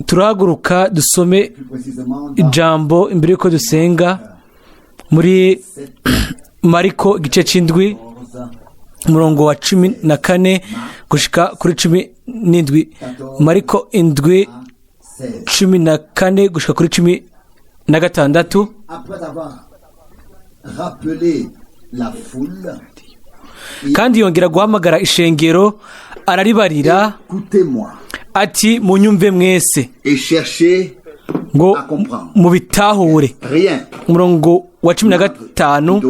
turahaguruka dusome ijambo imbere yuko dusenga muri Mariko igice c'indwi umurongo wa 14 gushika kuri 17. Mariko indwi 14 gushika kuri 16. Kandi yongera guhamagara ishengero araribarira ati munyumve mwese ngo mubitahure. Umurongo wa 15,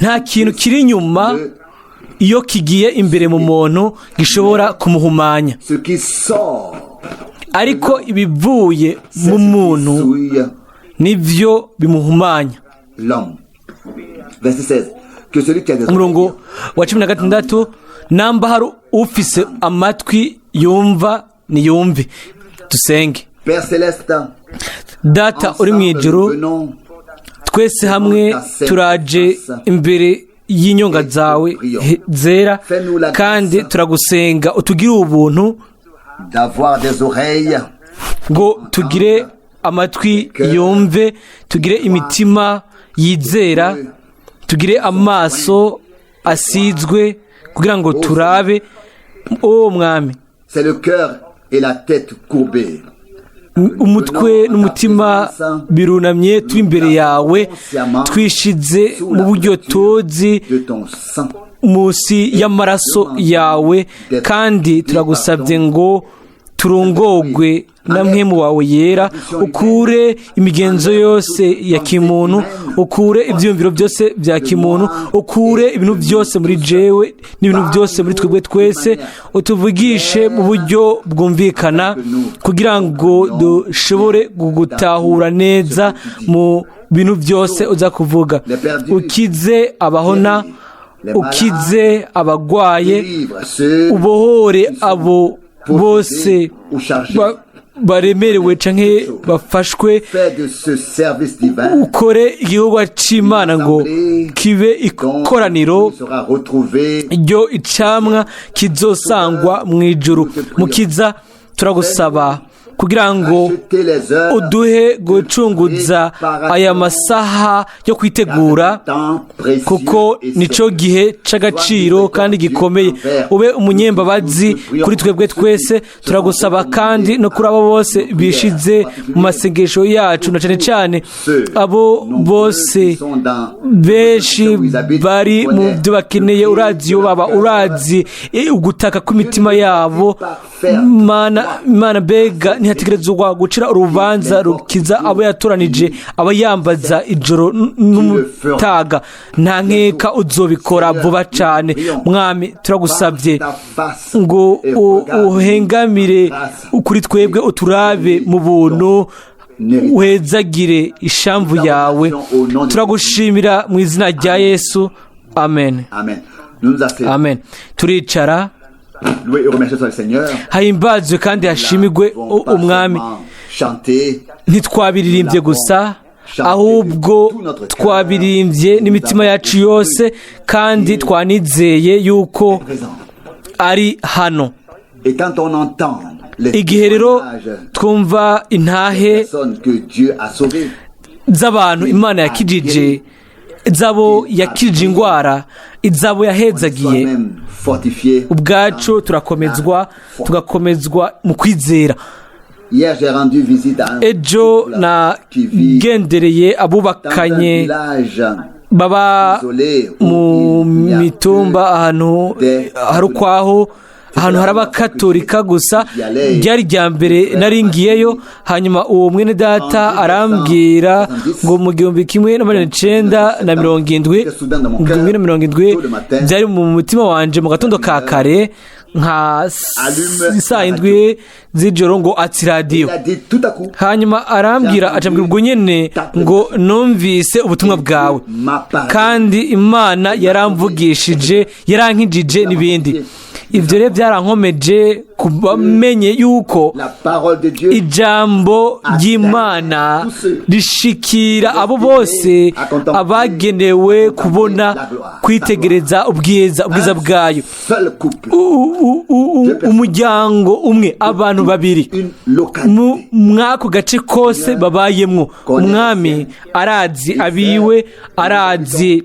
nta kintu kiri inyuma iyo kigiye imbere mu muntu gishobora kumuhumanya, ariko ibivuye mu muntu nivyo bimuhumanya. Umurongo wa 16, namba hari ufise amatwi yumva niyumve. Dusenge. Data uri mu ijuru, twese hamwe turaje imbere y'inyonga zawe zera, kandi turagusenga utugire ubuntu ngo tugire amatwi yumve, tugire imitima yizera, tugire amaso asizwe kugira ngo turabe. O mwami, umutwe n'umutima birunamye turi imbere yawe, twishize mu buryo tozi musi y'amaraso yawe, kandi turagusabye ngo turongogwe na mpwemu wawe yera, ukure imigenzo yose ya kimuntu, ukure ibyiyumviro byose bya kimuntu, ukure ibintu byose muri jewe n'ibintu byose muri twebwe twese, utuvugishe mu buryo bwumvikana kugira ngo dushobore gutahura neza mu bintu byose uza kuvuga. Ukize abahona, ukize abagwaye, ubohore abo bose baremerewe canke bafashwe, ukore igikorwa c'Imana ngo kibe ikoraniro ryo icamwa kizosangwa mu ijuru. Mukiza, turagusaba kugira ngo uduhe gucunguza aya masaha yo kwitegura, kuko nico gihe c'agaciro kandi gikomeye. Ube umunyembabazi kuri twebwe twese, turagusaba kandi no kuri abo bose bishize mu masengesho yacu, na cane cane abo bose benshi bari mu byo bakeneye. Urazi yo baba, urazi ugutaka kw'imitima yabo. Imana bega ntihategerezwa gucira urubanza rukiza abo yatoranije, aba yambaza ijoro n'umutaga. Nta nkeka uzobikora vuba cane. Mwami, turagusabye ngo uhengamire kuri twebwe, uturabe mu buntu, uhezagire ishamvu yawe. Turagushimira mu izina rya Yesu, amen. Amen. Turicara. Hahimbazwe kandi hashimigwe umwami. Ntitwabiririmbye gusa, ahubwo twabirimbye n'imitima yacu yose, kandi twanizeye yuko ari hano. Igihe rero twumva intahe z'abantu Imana yakijije, izabo yakije ingwara, izabo yahezagiye, ubwacu turakomezwa, tugakomezwa mu kwizera. Ejo nagendereye abubakanye baba mu mitumba, ahantu hari ukwaho, ahantu hari abakatolika gusa. Ryari rya mbere nari ngiyeyo, hanyuma uwo mwene data arambwira ngo mu 1970 byari mu mutima wanje mu gatondo ka kare nka saa 7 z'ijoro ngo ati radio. Hanyuma arambwira acambwira ubwo nyene ngo numvise ubutumwa bwawe, kandi Imana yaramvugishije, yarankijije n'ibindi. ibyo rero byarankomeje kubamenye yuko ijambo ry'Imana rishikira abo bose abagenewe kubona kwitegereza ubwiza bwayo. Umuryango umwe, abantu babiri mwako gace kose babayemwo, umwami arazi abiwe, arazi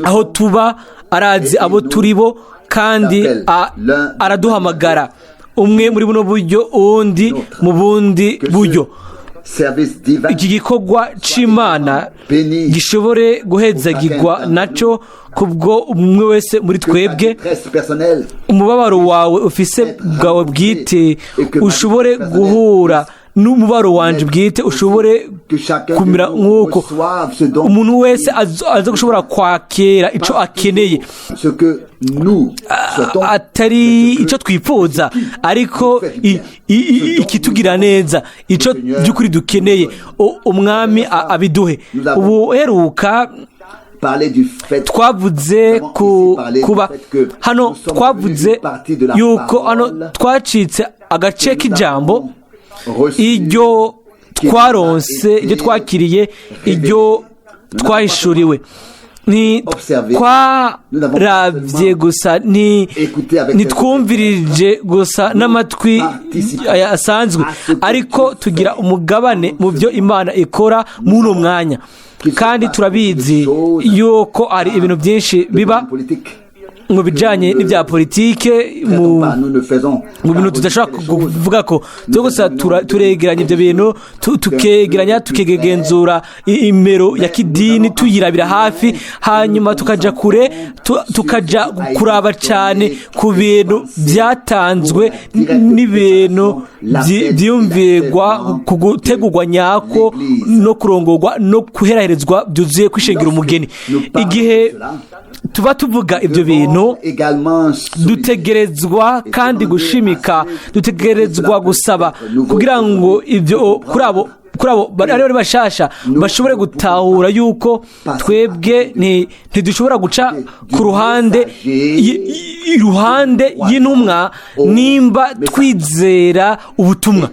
aho tuba, arazi abo turibo, kandi araduhamagara umwe muri buno buryo, uwundi mu bundi buryo. Iki gikorwa c'Imana gishobore guhezagirwa naco kubwo umwe wese muri twebwe. Umubabaro wawe ufise bwawe bwite ushobore guhura n'umubaro wanje bwite, ushobore kumira nk'uko umuntu wese aza gushobora kwakira ico akeneye, atari ico twifuza, ariko ikitugira neza, ico by'ukuri dukeneye, umwami abiduhe. Ubuheruka twavuze kuba hano, twavuze yuko hano twacitse agace k'ijambo, iryo twaronse, iryo twakiriye, iryo twahishuriwe. Twaravye gusa, ntitwumvirije gusa n'amatwi asanzwe, ariko tugira umugabane mu byo Imana ikora muri uno mwanya. Kandi turabizi yuko hari ibintu byinshi biba mu bijanye n'ibya politike, mu bintu tudashobora kuvuga ko gusa turegeranya ibyo bintu, tukegenzura imero ya kidini, tuyirabira hafi, hanyuma tukaja kure, tukaja kuraba cyane ku bintu byatanzwe n'ibintu byiyumvirwa ku gutegurwa nyako no kurongorwa no kuheraherezwa byuzuye kwishengera umugeni. Igihe tuba tuvuga ibyo bintu, dutegerezwa kandi gushimika, dutegerezwa gusaba kugira ngo ibyo kuri abo bari bashasha bashobore gutahura yuko twebwe ntidushobora guca ku ruhande y'intumwa nimba twizera ubutumwa.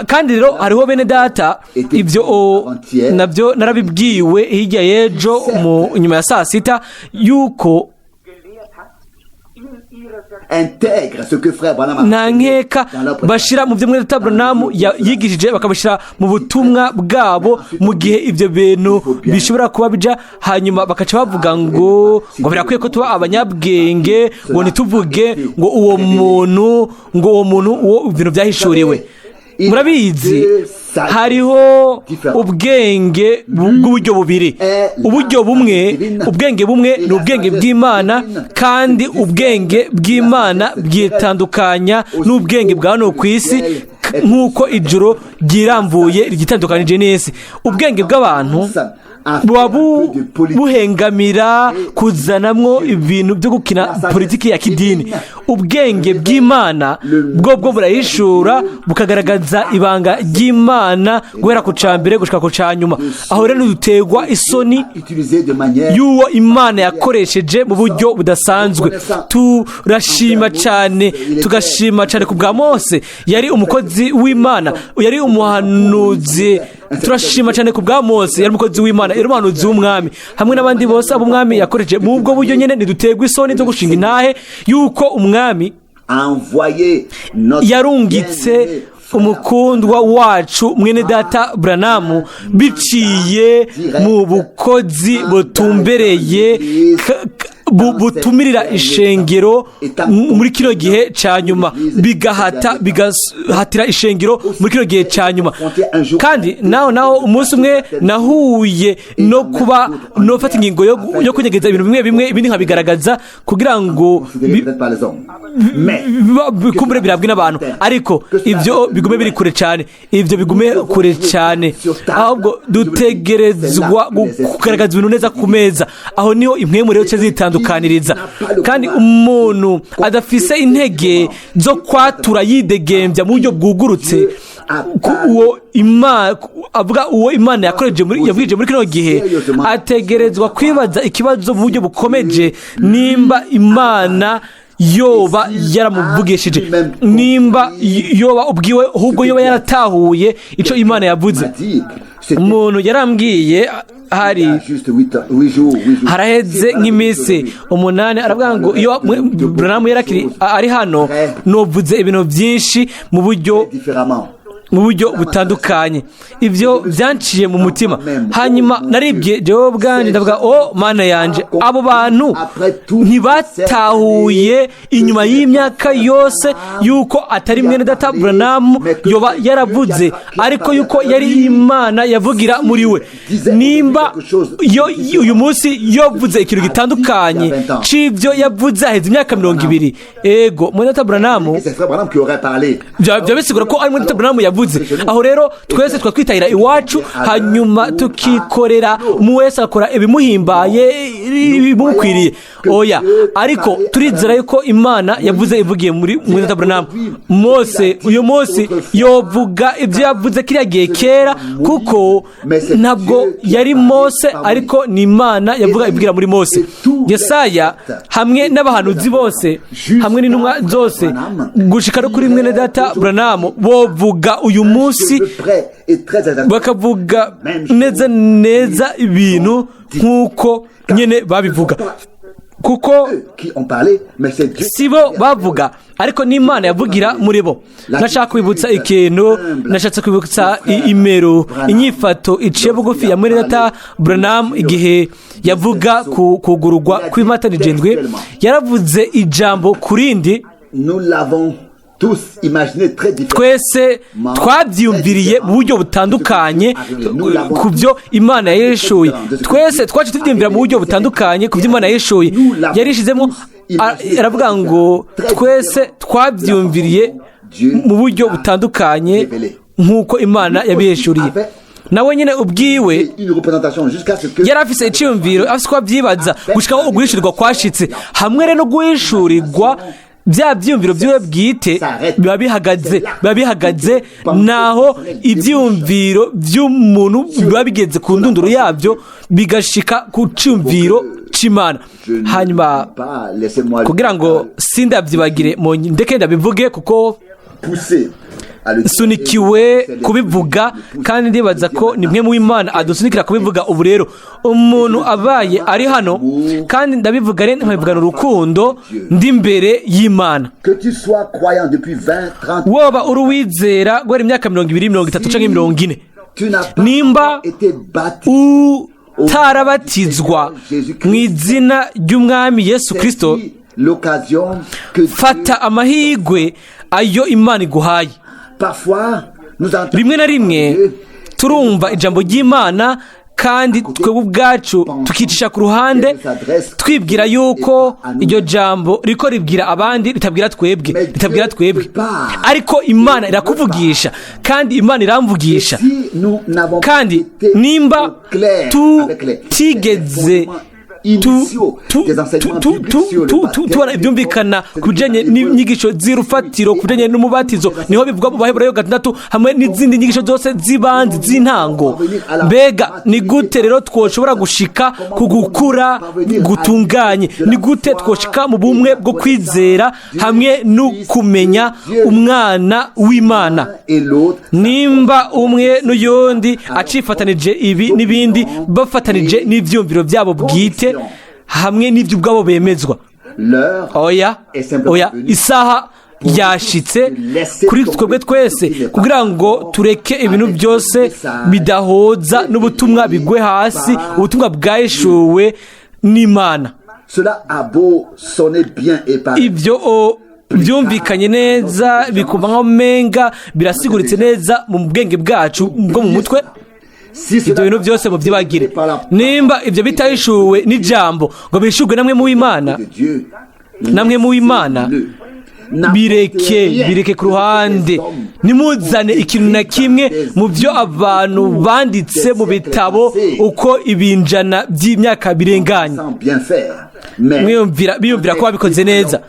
Kandi rero hariho bene data, ibyo nabyo narabibwiwe hirya y'ejo nyuma ya saa sita, yuko nta nkeka bashira mu byo Mwene Data Branham yigishije, bakabashira mu butumwa bwabo mu gihe ibyo bintu bishobora kuba bija, hanyuma bakaca bavuga ngo birakwiye ko tuba abanyabwenge, ngo ntituvuge ngo uwo muntu uwo ibintu byahishuriwe. Murabizi hariho ubwenge bw'uburyo bubiri. Ubwenge bumwe ni ubwenge bw'Imana, kandi ubwenge bw'Imana bwitandukanya n'ubwenge bwa hano ku isi, nk'uko ijuru ryirambuye ryitandukanije n'isi. Ubwenge bw'abantu buba buhengamira kuzanamwo ibintu byo gukina politiki ya kidini. Ubwenge bw'Imana bwo burahishura, bukagaragaza ibanga ry'Imana guhera ku cambere gushika ku canyuma. Aho rero dutegwa isoni y'uwo Imana yakoresheje mu buryo budasanzwe. Turashima cyane, tugashima cyane ku bwa Mose, yari umukozi w'Imana, yari umuhanuzi. Turashima cyane ku bwa Mose, yari umukozi w'Imana, yari umuhanuzi w'umwami, hamwe n'abandi bose abo umwami yakoresheje mu bwo buryo nyene. Ntidutegwa isoni zo gushinga intahe yuko umwami yarungitse umukundwa wacu Mwene Data Branham biciye mu bukozi butumbereye, butumirira ishengero muri kino gihe ca nyuma, bigahatira ishengero muri kino gihe ca nyuma. Kandi naho umunsi umwe nahuye no kuba nofata ingingo yo kunyegeza ibintu bimwe ibindi nkabigaragaza kugira ngo bikumbure birabwi n'abantu, ariko ivyo bigume biri kure cyane, ivyo bigume kure cyane. Ahubwo dutegerezwa kugaragaza ibintu neza ku meza. Aho niho impwemu rero zitandukaniriza. Kandi umuntu adafise intege zo kwatura yidegembya mu buryo bwugurutse, uwo Imana yavugije muri kino gihe, ategerezwa kwibaza ikibazo mu buryo bukomeje, nimba Imana yoba yaramuvugishije, nimba yoba ubwiwe ahubwo yoba yaratahuye icyo Imana yavuze. Umuntu yarambwiye haraheze nk'iminsi 8 aravuga ngo iyo Branham yarakiri ari hano novuze ibintu byinshi mu buryo butandukanye. Ibyo byanciye mu mutima, hanyuma naribye jewe bwanjye ndavuga Mana yanje, abo bantu ntibatahuye inyuma y'imyaka yose yuko atari mwene data Branham yoba yaravuze, ariko yuko yari Imana yavugira muri we. Nimba uyu munsi yovuze ikintu gitandukanye c'ivyo yavuze aheze imyaka 20, ego mwene data Branham bya bisigura ko ari mwene data Branham yavuze. Aho rero twese twitahira iwacu, hanyuma tukikorera mwese akora ibimuhimbaye ibimukwiriye. Oya, ariko turizera yuko Imana yavuze ivugiye muri Mwene Data Branham. Mose uyu munsi yovuga ibyo yavuze kiriya gihe kera, kuko ntabwo yari Mose, ariko ni Imana yavuga ivugira muri Mose. Yesaya hamwe n'abahanuzi bose hamwe n'intumwa zose gushika no kuri Mwene Data Branham bovuga uyu munsi, bakavuga neza ibintu nk'uko nyene babivuga, kuko sibo bavuga, ariko n'Imana yavugira muri bo. Nashaka kwibutsa ikintu, nashatse kwibutsa imero inyifato iciye bugufi ya Mwene Data Branham igihe yavuga kugurugwa kw'Imana 7, yaravuze ijambo kurindi. Twese twabyumviriye mu buryo butandukanye ku byo Imana yeshuye. Twese twaje tubyumvira mu buryo butandukanye ku byo Imana yeshuye. Yarishizemo aravuga ngo twese twabyumviriye mu buryo butandukanye nk'uko Imana yabiheshuriye. Nawe nyine ubwiwe yari afise iciyumviro, afise ko abyibaza gushikaho uguhishurirwa kwashitse. Hamwe rero no guhishurirwa, bya byumviro byiwe bwite biba bihagaze naho ibyumviro by'umuntu biba bigeze ku ndunduro yabyo bigashika ku cyumviro c'Imana. Hanyuma kugira ngo sindabyibagire ndeke ndabivuge, kuko sunikiwe kubivuga, kandi ndibaza ko nimwe mu Imana adusunikira kubivuga. Ubu rero umuntu abaye ari hano, kandi ndabivuga rero nkabivugana urukundo ndi imbere y'Imana. Woba uruwizera guhera imyaka 20, 30 canke 40, nimba utarabatizwa mu izina ry'Umwami Yesu Kristo, fata amahirwe ayo Imana iguhaye. Rimwe na rimwe turumva ijambo ry'Imana, kandi twebwe ubwacu tukicisha ku ruhande, twibwira yuko iryo jambo riko ribwira abandi, ritabwira twebwe. Ariko Imana irakuvugisha, kandi Imana iramvugisha. Kandi nimba tutigeze tubona ibyumvikana ku bijyanye n'inyigisho z'irufatiro, ku bijyanye n'umubatizo, niho bivuga mu Baheburayo 6 hamwe n'izindi nyigisho zose z'ibanze z'intango. Mbega ni gute rero twoshobora gushika ku gukura gutunganye? Ni gute twoshika mu bumwe bwo kwizera hamwe no kumenya umwana w'Imana? Nimba umwe n'uyundi acifatanije ibi n'ibindi, bafatanije n'ivyumviro byabo bwite hamwe n'ibyo ubwabo bemezwa, oya, isaha yashitse kuri twebwe twese kugira ngo tureke ibintu byose bidahoza n'ubutumwa bigwe hasi, ubutumwa bwaheshuwe n'Imana. Ibyo byumvikanye neza, bikumva nko menga birasiguritse neza mu bwenge bwacu bwo mu mutwe. Ibyo bintu byose mu byibagire. Nimba ibyo bitahishuwe n'ijambo ngo bishurwe namwe mu Imana, bireke ku ruhande. Nimuzane ikintu na kimwe mu byo abantu banditse mu bitabo uko ibinjana by'imyaka birenganye, biyumvira ko babikoze neza,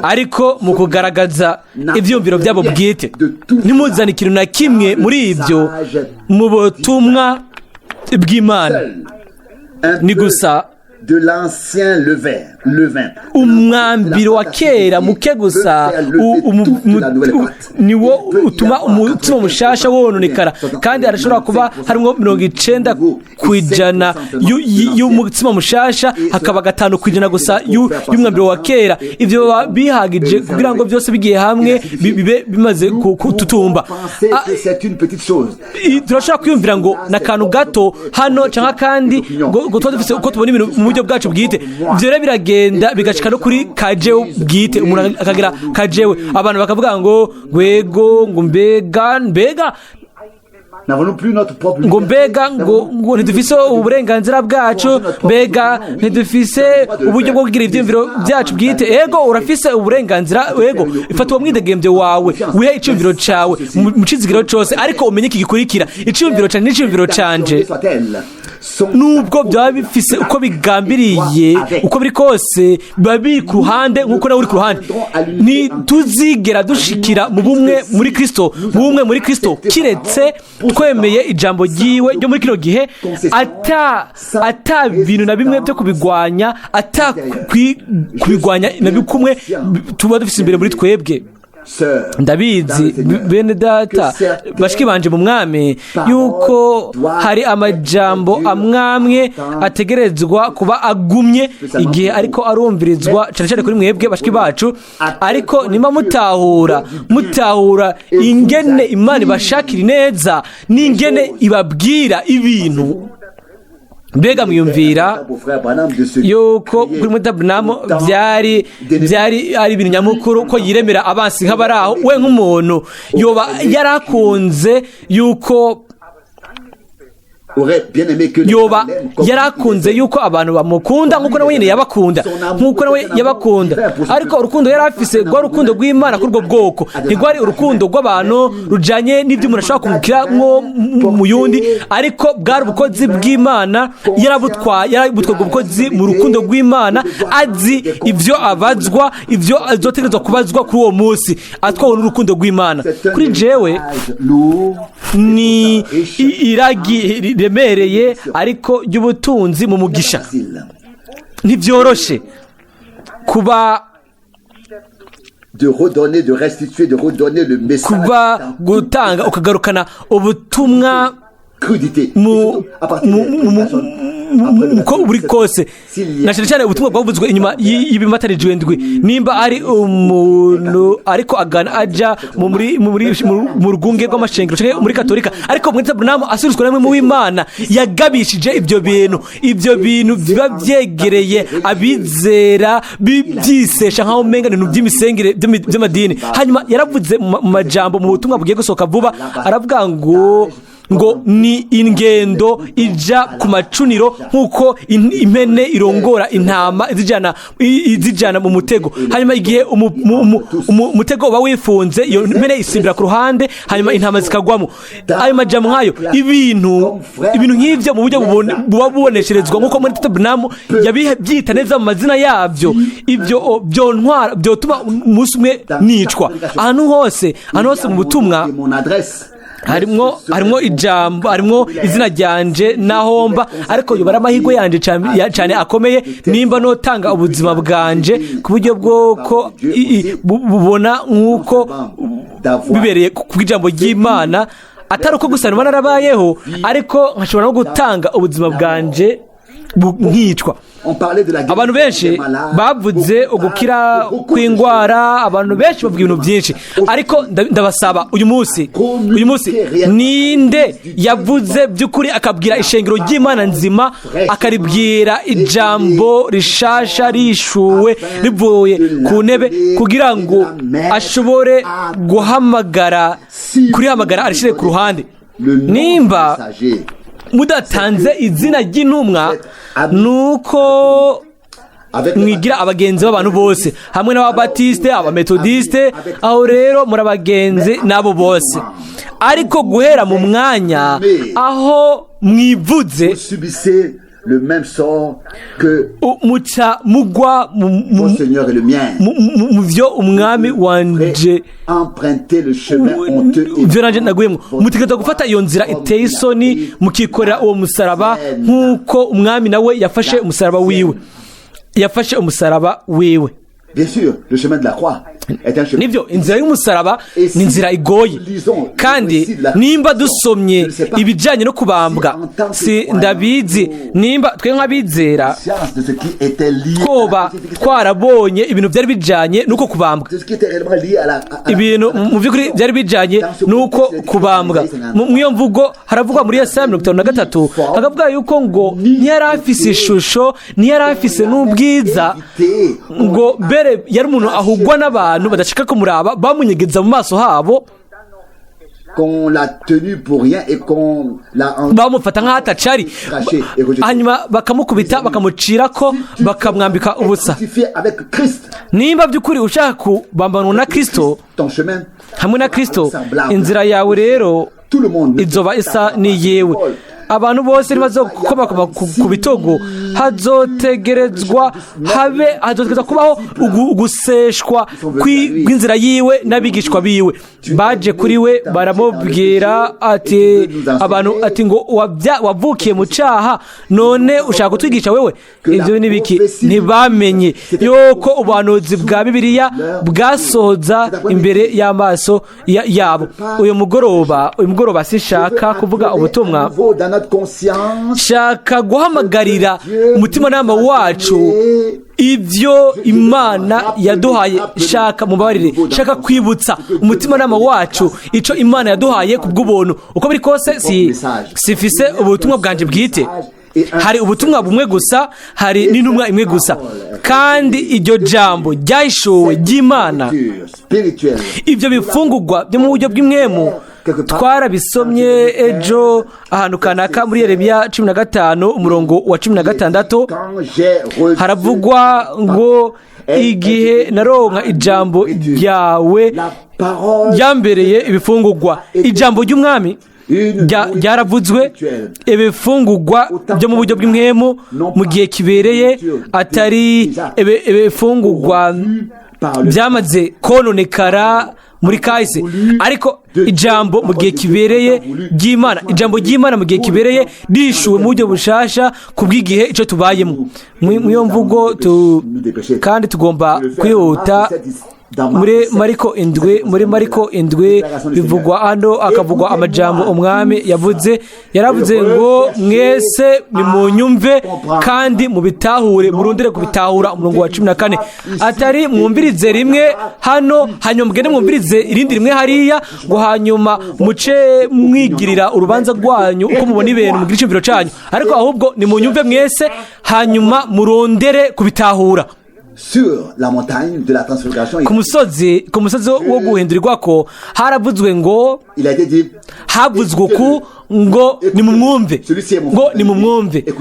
ariko mu kugaragaza ibyumviro byabo bwite. Nimuzane ikintu na kimwe muri ibyo mu butumwa bw'Imana. Ni gusa umwambiro wa kera muke gusa niwo utuma umutima mushasha wononekara, kandi arashobora kuba harimo 90% y'umutima mushasha, hakaba 5% gusa y'umwambiro wa kera. Ivyo bihagije kugira ngo byose bigiye hamwe bibe bimaze kututumba. Turashobora kwiyumvira ngo nakantu gato hano canka kandi ngo dufise uko tubona ibintu mu buryo bwacu bwite. Ivyo rero biragenda bigashika no kuri kajewe bwite, umuntu akagira kajewe, abantu bakavuga ngo gwego ngo mbega ngo mbega ngo ntidufise uburenganzira bwacu, mbega ntidufise uburyo bwo kugira ivyumviro byacu bwite. Ego urafise uburenganzira, ego ifata uwo mwidegembyo wawe, wihe icumviro cawe mu cizigiro cose, ariko umenye iki gikurikira: icumviro canje n'icumviro canje nubwo byaba bifise uko bigambiriye, uko biri kose biba biri ku ruhande nk'uko nawe uri ku ruhande. Ntituzigera dushikira mu bumwe muri Kristo kiretse twemeye ijambo ryiwe ryo muri kino gihe, ata bintu na bimwe byo kubigwanya, ata kubigwanya na bikumwe tuba dufise imbere muri twebwe. Ndabizi bene data bashiki banje mu mwami yuko hari amajambo amwamwe ategerezwa kuba agumye igihe ariko arumvirizwa cyane cyane kuri mwebwe bashiki bacu, ariko nima mutahura ingene Imana ibashakira neza n'ingene ibabwira ibintu. Mbega mwiyumvira yuko kuri Mwene Data byari ari ibintu nyamukuru ko yiremera abansi nk'abaraho, we nk'umuntu yoba yarakunze yuko yuko abantu bamukunda nk'uko nawe nyine yabakunda, ariko urukundo yari afise rwa rukundo rw'Imana kuri urwo bwoko, ntigwari urukundo rw'abantu rujanye n'ibyo umuntu ashobora kumukira nko mu yundi, ariko bwari ubukozi bw'Imana. yarabutwaye ubukozi mu rukundo rw'Imana, azi ivyo abazwa, ivyo azotegerezwa kubazwa kuri uwo munsi, atwawe n'urukundo rw'Imana. Kuri jewe ni iragi remereye ariko y'ubutunzi mu mugisha. Ntivyoroshe kuba gutanga ukagarukana ubutumwa uko buri kose, na cyane cyane ubutumwa bwavuzwe inyuma y'ibimatanijwe ndwi. Nimba ari umuntu ariko agana aja mu rugunge rw'amashengero cyangwa muri katolika, ariko Mwene Data asubizwa namwe mu w'Imana yagabishije ibyo bintu biba byegereye abizera byisesha nkaho umenga ibintu by'imisengere by'amadini. Hanyuma yaravuze mu majambo mu butumwa bugiye gusohoka vuba, aravuga ngo ni ingendo ija ku macuniro nk'uko impene irongora intama izijana mu mutego. Hanyuma igihe umutego uba wifunze, iyo impene isimbira ku ruhande, hanyuma intama zikagwamo. Ayo majambo nk'ayo, ibintu nk'ivyo mu buryo buba bubonesherezwa nk'uko Mwene Data yabyita neza mu mazina yabyo, ibyo byotuma umunsi umwe nicwa. Ahantu hose mu butumwa harimo ijambo, harimo izina ryanje nahomba, ariko yobara amahirwe yanje cyane akomeye nimba notanga ubuzima bwanje ku buryo bwoko bubona nk'uko bibereye ku ijambo ry'Imana, atari uko gusa Imana narabayeho, ariko nkashobora no gutanga ubuzima bwanje nkicwa. Abantu benshi bavuze ugukira kw'indwara, abantu benshi bavuga ibintu byinshi, ariko ndabasaba uyu munsi ninde yavuze by'ukuri akabwira ishengero ry'Imana nzima, akaribwira ijambo rishasha rishuwe rivuye ku ntebe, kugira ngo ashobore kurihamagara arishire ku ruhande? Nimba mudatanze izina ry'intumwa, nuko mwigira abagenzi b'abantu bose, hamwe n'ababatiste, abametodiste, aho rero muri abagenzi nabo bose. Ariko guhera mu mwanya aho mwivuze le même sort que muca mugwa mon Seigneur et le mien. mu vyo umwami wanje Emprunter le chemin honteux et vyo nanje naguyemo, mutegerezwa gufata iyo nzira iteye isoni mukikorera uwo musaraba nk'uko umwami nawe yafashe umusaraba wiwe. bien sûr, le chemin de la croix est un chemin. Nivyo inzira y'umusaraba ni inzira igoye, kandi nimba dusomye ibijanye no kubambwa, si ndabizi nimba twe nk'abizera twoba twarabonye ibintu byari bijanye nuko kubambwa, ibintu mu by'ukuri byari bijanye nuko kubambwa. Mw'iyo mvugo haravugwa muri Yesaya 53 hakavuga yuko ngo ntiyari afise ishusho, ntiyari afise n'ubwiza, ngo mbere yari umuntu ahugwa n'abantu badashaka kumuraba, bamunyegeza mu maso habo, qu'on l'a tenu pour rien et qu'on l'a bamufata nk'atacari, hanyuma bakamukubita bakamucirako bakamwambika ubusa. Nimba by'ukuri ushaka kubambanwa na Kristo, hamwe na Kristo, inzira yawe rero izoba isa n'iyewe. Abantu bose nibazokoba ku bitogo, hazotegerezwa kubaho uguseshwa kw'inzira yiwe n'abigishwa biwe. Baje kuri we baramubwira ati ngo wavukiye mu cyaha, none ushaka kutwigisha wewe ibyo ni biki? Ntibamenye yuko ubuhanuzi bwa Bibiliya bwasohoza imbere y'amaso yabo. Uyu mugoroba sinshaka kuvuga ubutumwa, shaka guhamagarira umutimanama wacu ibyo Imana yaduhaye. Shaka mubabarire, shaka kwibutsa umutimanama wacu ico Imana yaduhaye kubw'ubuntu. Uko biri kose sifise ubutumwa bwanje bwite, hari ubutumwa bumwe gusa, hari n'intumwa imwe gusa, kandi iryo jambo ryahishuwe ry'Imana. Ibyo bifungurwa byo mu buryo bw'imwemu twarabisomye ejo ahantu kanaka muri Yeremiya 15 umurongo wa 16 haravugwa ngo igihe naronka ijambo ryawe ryambereye ibifungurwa. Ijambo ry'umwami ryaravuzwe, ibifungurwa byo mu buryo bw'imwemu mu gihe kibereye, atari ibifungurwa byamaze kononekara muri kahise, ariko ijambo mu gihe kibereye ry'Imana, ijambo ry'Imana mu gihe kibereye rishuwe mu buryo bushasha kubw'igihe ico tubayemo. Mwiyo mvugo kandi tugomba kwihuta. Muri Mariko 7 bivugwa hano, akavugwa amajambo umwami yaravuze ngo mwese ni munyumve kandi mubitahure, murondere kubitahura. Umurongo wa 14 atari mwumvirize rimwe hano hanyuma mugende mwumvirize irindi rimwe hariya, ngo hanyuma muce mwigirira urubanza rwanyu uko mubona ibintu mugira icumviro canyu, ariko ahubwo ni munyumve mwese hanyuma murondere kubitahura. Sur la montagne de la transfiguration, ku musozi wo guhindurirwako haravuzwe ngo, havuzwe uku ngo nimumwumve,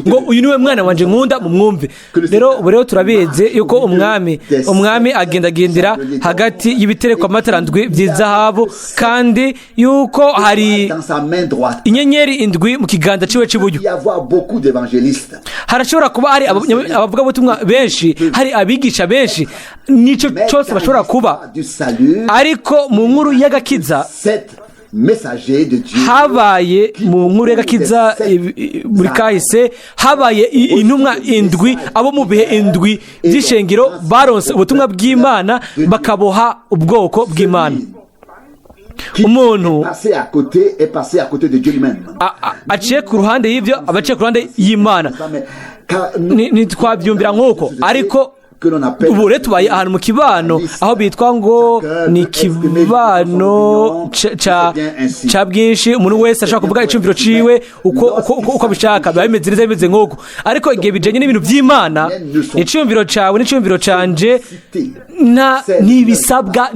ngo uyu niwe mwana wanje nkunda mumwumve. Rero turabizi yuko umwami agendagendera hagati y'ibiterekwa amatarandwi by'izahabu, kandi yuko hari inyenyeri indwi mu kiganza ciwe cy'iburyo. Harashobora kuba hari abavugabutumwa benshi, hari abigisha benshi, nico cyose bashobora kuba, ariko mu nkuru y'agakiza habaye mu nkuru y'agakiza muri kahise, habaye intumwa indwi, abo mu bihe indwi by'ishengero baronse ubutumwa bw'Imana bakaboha ubwoko bw'Imana. Umuntu aciye ku ruhande y'ibyo, abaciye ku ruhande y'Imana, ntitwabyumvira nk'uko, ariko ubu rero tubaye ahantu mu kibano aho bitwa ngo ni ikibano ca bwinshi. Umuntu wese ashaka kuvuga icumviro ciwe uko bishaka, biba bimeze neza, bimeze nk'uko, ariko igihe bijanye n'ibintu by'Imana, icumviro cawe n'icumviro canje ntibisabwa,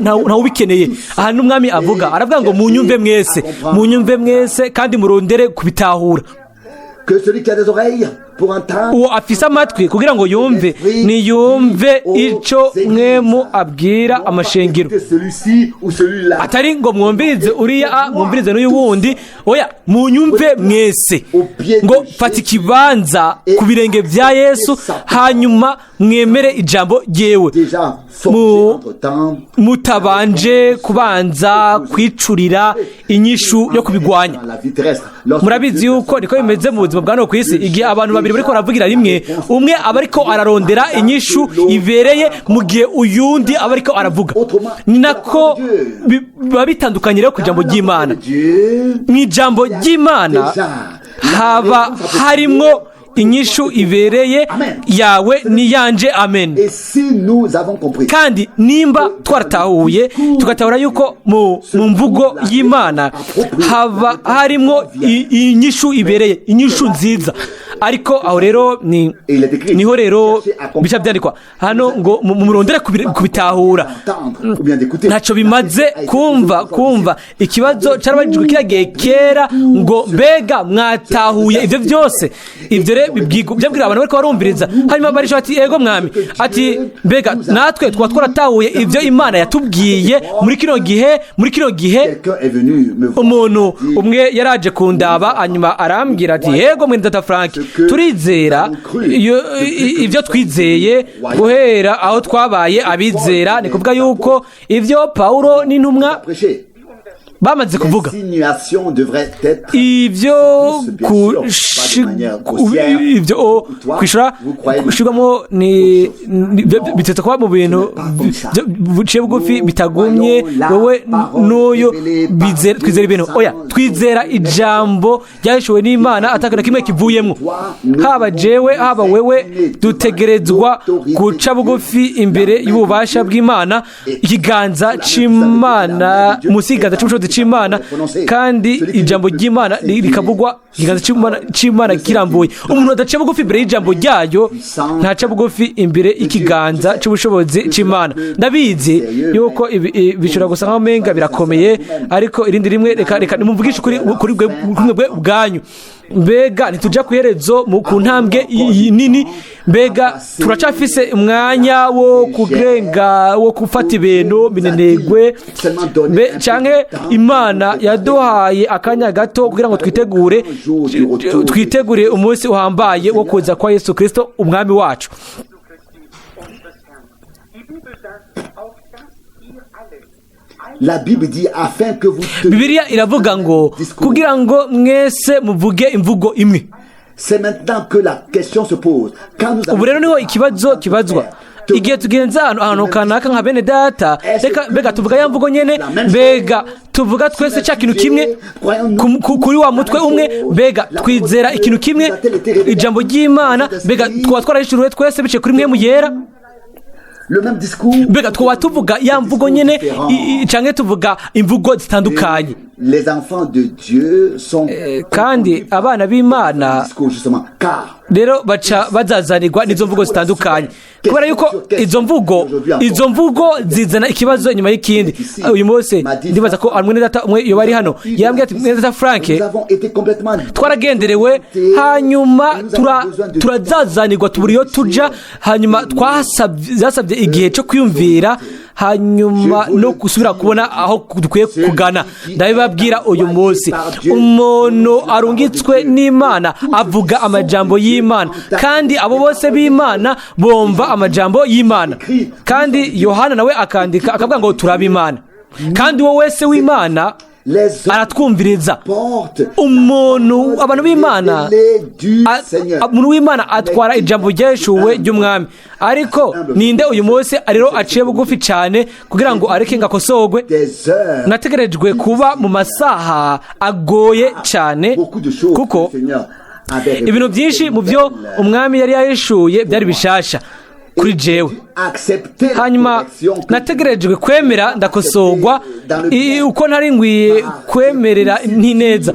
ntawubikeneye. Ahantu umwami avuga, aravuga ngo munyumve mwese kandi murondere kubitahura. que celui qui a des oreilles pour entendre, uwo afise amatwi kugira ngo yumve niyumve ico mwemu abwira amashengero, que celui-ci ou celui-là, atari ngo mwumvirize uriya mwumvirize n'uyu wundi, oya munyumve mwese, ngo fata ikibanza ku birenge vya Yesu hanyuma mwemere ijambo ryewe, déjà forgé entre-temps, mutabanje kubanza kwicurira inyishu yo kubigwanya. dans la vie terrestre. Murabizi yuko niko bimeze mu buzima bwa no kwisi, igihe abantu babiri bariko baravugira rimwe, umwe aba ariko ararondera inyishu ibereye mu gihe uyundi aba ariko aravuga, ni nako biba bitandukanye rero ku ijambo ry'Imana. Mu ijambo ry'Imana haba harimwo inyishu ibereye yawe niyanje, amen. Et si nous avons compris, Kandi nimba twaratahuye tugatahura yuko mu mvugo y'Imana haba harimwo inyishu ibereye, inyishu nziza, ariko aho rero niho rero bica byandikwa hano ngo murondere kubitahura. Ntacyo bimaze kumva ikibazo cyarabajijwe kiragiye kera ngo mbega mwatahuye ibyo byose. Ibyo rero byabwira abantu bariko barumviriza, hanyuma barisha bati ego mwami, ati mbega natwe twaba twaratahuye ibyo Imana yatubwiye muri kino gihe. Umuntu umwe yaraje kundaba hanyuma arambwira ati yego Mwene Data Frank, turizera ibyo twizeye guhera aho twabaye abizera, ni kuvuga yuko ibyo Pawulo n'intumwa bamaze kuvuga ibyo kwishuramo bitetse kuba mu bintu buciye bugufi bitagumye, wowe n'uyo twizera ibintu, oya twizera ijambo ryahishuwe n'Imana atakana kimwe kivuyemo. Haba jewe haba wewe dutegerezwa guca bugufi imbere y'ububasha bw'Imana, ikiganza c'Imana, musiganza c'ubushobozi c'Imana, kandi ijambo ry'Imana rikavugwa ikiganza c'Imana kirambuye. Umuntu adaca bugufi imbere y'ijambo ryayo ntaca bugufi imbere y'ikiganza c'ubushobozi c'Imana. Ndabizi yuko bishobora gusa nkaho menga birakomeye, ariko irindi rimwe reka nimumvugishe kuri bwe ubwanyu. Mbega ntituja ku iherezo ku ntambwe nini, mbega turacafise umwanya wo kurenga wo gufata ibintu binenegwe, canke Imana yaduhaye akanya gato kugira ngo twitegure umunsi uhambaye wo kuza kwa Yesu Kristo umwami wacu. La Bible dit afin que vous Bibiliya iravuga ngo kugira ngo mwese muvuge imvugo imwe. C'est maintenant que la question se pose. Ubu rero niho ikibazo kibazwa. Igihe tugenza ahantu kanaka nka bene data, mbega tuvuga ya mvugo nyene, mbega tuvuga twese cya kintu kimwe kuri wa mutwe umwe, mbega twizera ikintu kimwe ijambo ry'Imana, mbega twarahishuriwe twese bice kuri mwe mu yera. Le même discours, mbega twaba tuvuga ya mvugo nyene canke tuvuga imvugo zitandukanye. Les enfants de Dieu sont kandi abana b'Imana rero baca bazazanirwa n'izo mvugo zitandukanye, kubera yuko izo mvugo zizana ikibazo nyuma y'ikindi. Uyu munsi ndibaza ko Mwene Data umwe yoba ari hano yambwiye ati Mwene Data Frank, twaragenderewe hanyuma turazazanirwa tubura iyo tuja, hanyuma zasabye igihe cyo kwiyumvira hanyuma no gusubira kubona aho dukwiye kugana. Ndabibabwira uyu munsi umuntu arungitswe n'Imana avuga amajambo y'Imana, kandi abo bose b'Imana bomva amajambo y'Imana. Kandi Yohana nawe akandika akavuga ngo turaba Imana, kandi wowe wese w'Imana aratwumviriza. Abantu b'Imana, umuntu w'Imana atwara ijambo ryeshuwe ry'umwami, ariko ninde uyu munsi rero aciye bugufi cyane kugira ngo areke ngakosogwe? Nategerejwe kuba mu masaha agoye cyane, kuko ibintu byinshi mu byo umwami yari yahishuye byari bishasha kuri jewe. Hanyuma nategerejwe kwemera ndakosogwa uko ntari ngwiye kwemerera ntineza,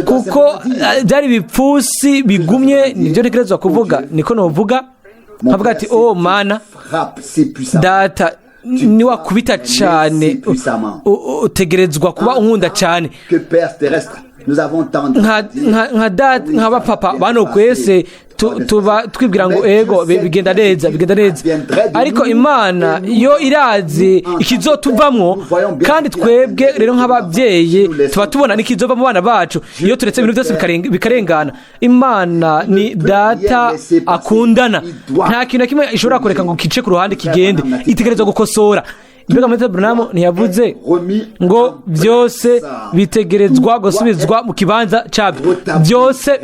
kuko byari bipfusi bigumye. Nibyo ntegerezwa kuvuga, niko novuga nkavuga ati oh Mana Data, niwakubita cyane utegerezwa kuba unkunda cyane. nk'abapapa bano kwese tuba twibwira ngo ego bigenda neza ariko Imana yo irazi ikizotuvamwo, kandi twebwe rero nk'ababyeyi tuba tubona n'ikizova mu bana bacu iyo turetse ibintu byose bikarengana. Imana ni data akundana, nta kintu na kimwe ishobora kureka ngo kice ku ruhande kigende, itegerezwa gukosora. Mbega Mwene Branham ntiyavuze ngo byose bitegerezwa gusubizwa mu kibanza cyabyo, byose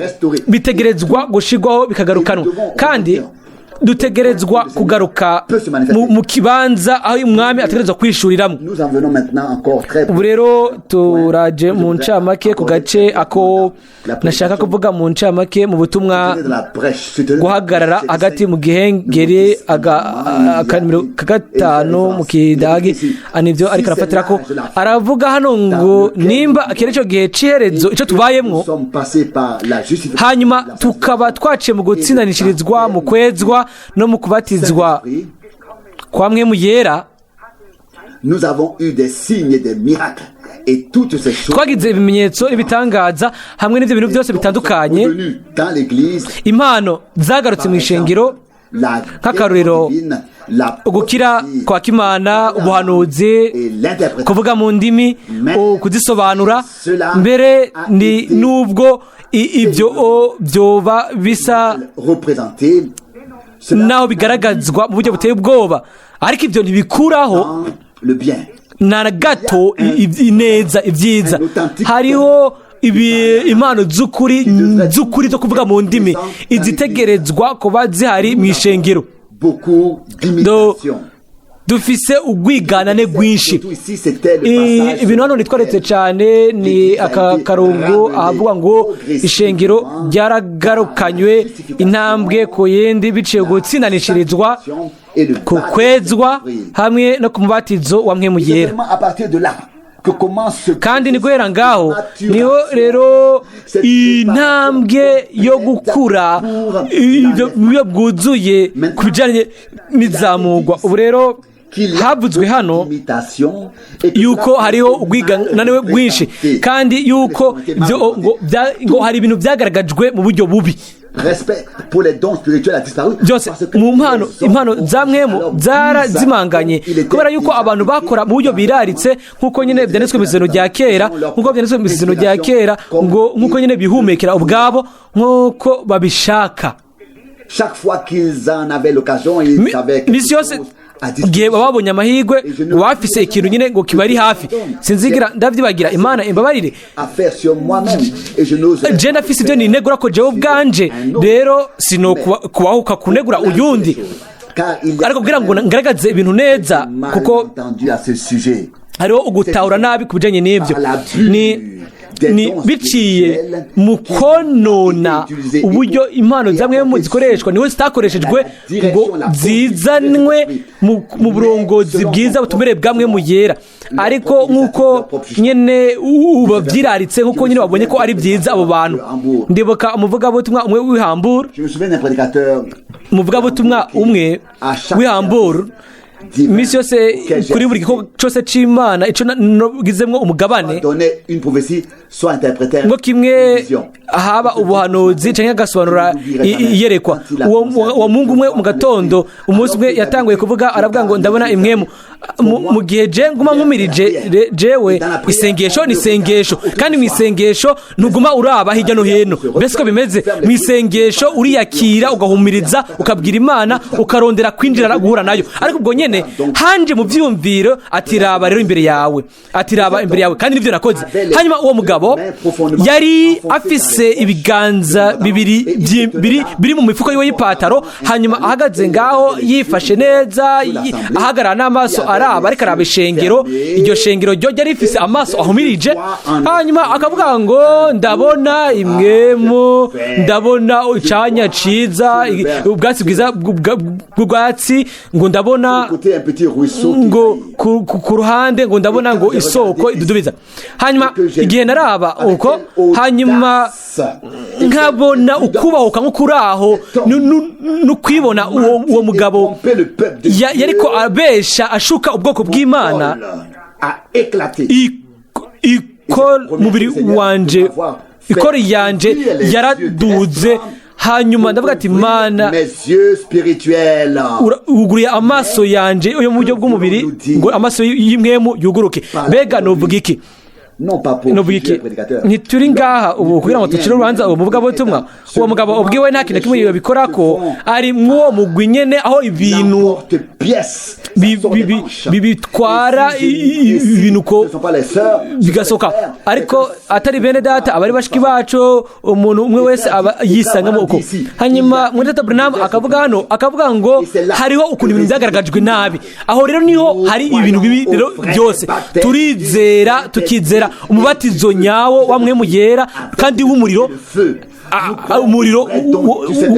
bitegerezwa gushigwaho bikagarukanwa, kandi dutegerezwa kugaruka mu kibanza aho umwami ategerezwa kwishuriramo. Ubu rero turaje mu ncamake ku gace ako nashaka kuvuga mu ncamake mu butumwa guhagarara hagati mu gihengeri akanimero kagatanu mu kidagi anivyo ariko arafatira ko aravuga hano ngo nimba akere cyo gihe ciherezo ico tubayemwo, hanyuma tukaba twaciye mu gutsindanishirizwa mu kwezwa no mu kubatizwa kwa Mwene Yera, twagize ibimenyetso ibitangaza hamwe n'ibyo bintu byose bitandukanye. Impano zagarutse mu ishengero nk'akarorero ugukira kwa Kimana, ubuhanuzi, kuvuga mu ndimi, kuzisobanura, mbere ni nubwo ibyo byoba bisa naho bigaragazwa mu buryo buteye ubwoba, ariko ibyo ntibikuraho na gato ineza, ibyiza. Hariho impano z'ukuri zo kuvuga mu ndimi izitegerezwa kuba zihari mu ishengero. Dufise ugwiganane rwinshi. Ibintu hano nitwaretse cyane ni aka karungu ahavuga ngo ishengero ryaragarukanywe intambwe ku yindi biciye gutsindanishirizwa, ku kwezwa hamwe no ku mubatizo wa Mwene Yera. Kandi ni guhera ngaho niho rero intambwe yo gukura iyo bwuzuye ku bijyanye n'izamurwa. Ubu rero havuzwe hano yuko hariho ubwiganane bwinshi, kandi yuko ngo hari ibintu byagaragajwe mu buryo bubi. Byose mu impano za Mwemu zarazimanganye kubera yuko abantu bakora mu buryo biraritse, nk'uko nyine byanditswe mu isezerano rya kera, ngo nk'uko nyine bihumekera ubwabo nk'uko babishaka. Misi yose igihe babonye amahirwe bafise ikintu nyine ngo kibari hafi, sinzigira ndavyibagira. Imana imbabarire, je ndafise ibyo ninegura ko jewe ubwanje, rero sino kubahuka kunegura uyundi, ariko kugira ngo ngaragaze ibintu neza, kuko hariho ugutahura nabi ku bijanye n'ibyo ni biciye mu konona uburyo impano zamwe mu zikoreshwa, niwe zitakoreshejwe ngo zizanwe mu burongozi bwiza butumere bwa Mwene Yera, ariko nk'uko nyene bavyiraritse, nk'uko nyene babonye ko ari byiza abo bantu. Ndibuka umuvugabutumwa umwe w'Ihambura, umuvugabutumwa umwe w'Ihambura, misi yose kuri buri gikorwa cyose c'Imana ico nogizemwo umugabane, ngo kimwe haba ubuhanuzi canke agasobanura iyerekwa. Uwo Mungu umwe mu gatondo umunsi umwe yatanguye kuvuga, aravuga ngo ndabona imwemu mu gihe je nguma nkumirije jewe isengesho ni isengesho, kandi mu isengesho ntuguma uraba hirya no hino. Mbese ko bimeze mu isengesho uriyakira, ugahumiriza, ukabwira Imana, ukarondera kwinjira guhura nayo. Ariko ubwo nyene hanje mu vyumviro atiraba rero imbere yawe, atiraba imbere yawe, kandi nivyo nakoze. Hanyuma uwo mugabo yari afise ibiganza biri mu mifuko yiwe y'ipataro, hanyuma ahagaze ngaho yifashe neza, ahagarara n'amaso araba, ariko araba ishengero. Iryo shengero ryo ryari rifise amaso ahumirije, hanyuma akavuga ngo ndabona imwemu, ndabona icanya ciza, ubwatsi bwiza bw'ubwatsi, ngo ndabona ngo ku ruhande, ngo ndabona ngo isoko idudubiza. Hanyuma igihe naraba uko, hanyuma nkabona ukubahuka nk'ukuraho n'ukwibona uwo mugabo yariko abesha ashuka ubwoko bw'Imana, ko umubiri wanje ikori yanje yaraduze hanyuma ndavuga ati Mana uguriye amaso yanje yo mu buryo bw'umubiri ngo amaso y'imwemu yuguruke. Mbega novuga iki? Ntituri ngaha ubu kugira ngo tucire urubanza uwo muvugabutumwa. Uwo mugabo ubwiwe nta kintu kimwe yabikora ko ari mw'uwo mugwi nyene aho ibintu bitwara ibintu ko bigasoka, ariko atari bene data abari bashiki bacu, umuntu umwe wese aba yisangamo uko. Hanyuma Mwene Data Branham akavuga ngo hariho ukuntu ibintu byagaragajwe nabi. Aho rero niho hari ibintu bibi rero byose. Turizera tukizera umubatizo nyawo wa Mwemu Yera kandi w'umuriro, umuriro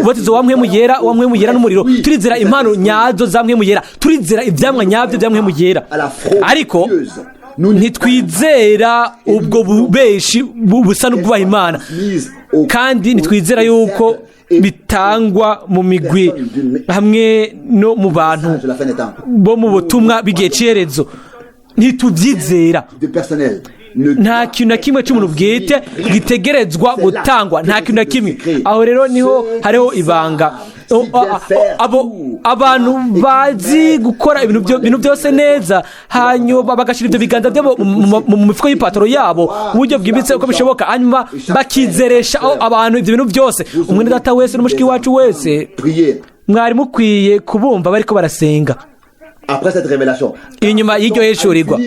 ubatizo wa Mwemu Yera n'umuriro. Turizera impano nyazo za Mwemu Yera, turizera ivyamwa nyabyo bya Mwemu Yera, ariko ntitwizera ubwo bubeshi busa n'ubwubaha Imana, kandi ntitwizera yuko bitangwa mu migwi hamwe no mu bantu bo mu butumwa b'igihe cy'iherezo. Ntitubyizera. Nta kintu na kimwe cy'umuntu bwite gitegerezwa gutangwa, nta kintu na kimwe. Aho rero niho hariho ibanga. Abantu bazi gukora ibintu byose neza, hanyuma bagashyira ibyo biganza byabo mu mifuko y'ipataro yabo mu buryo bwimbitse uko bishoboka, hanyuma bakizeresha abantu ibyo bintu byose. Umwene data wese n'umushiki wacu wese mwari mukwiye kubumva bariko barasenga. Inyuma y'iryo hishurirwa,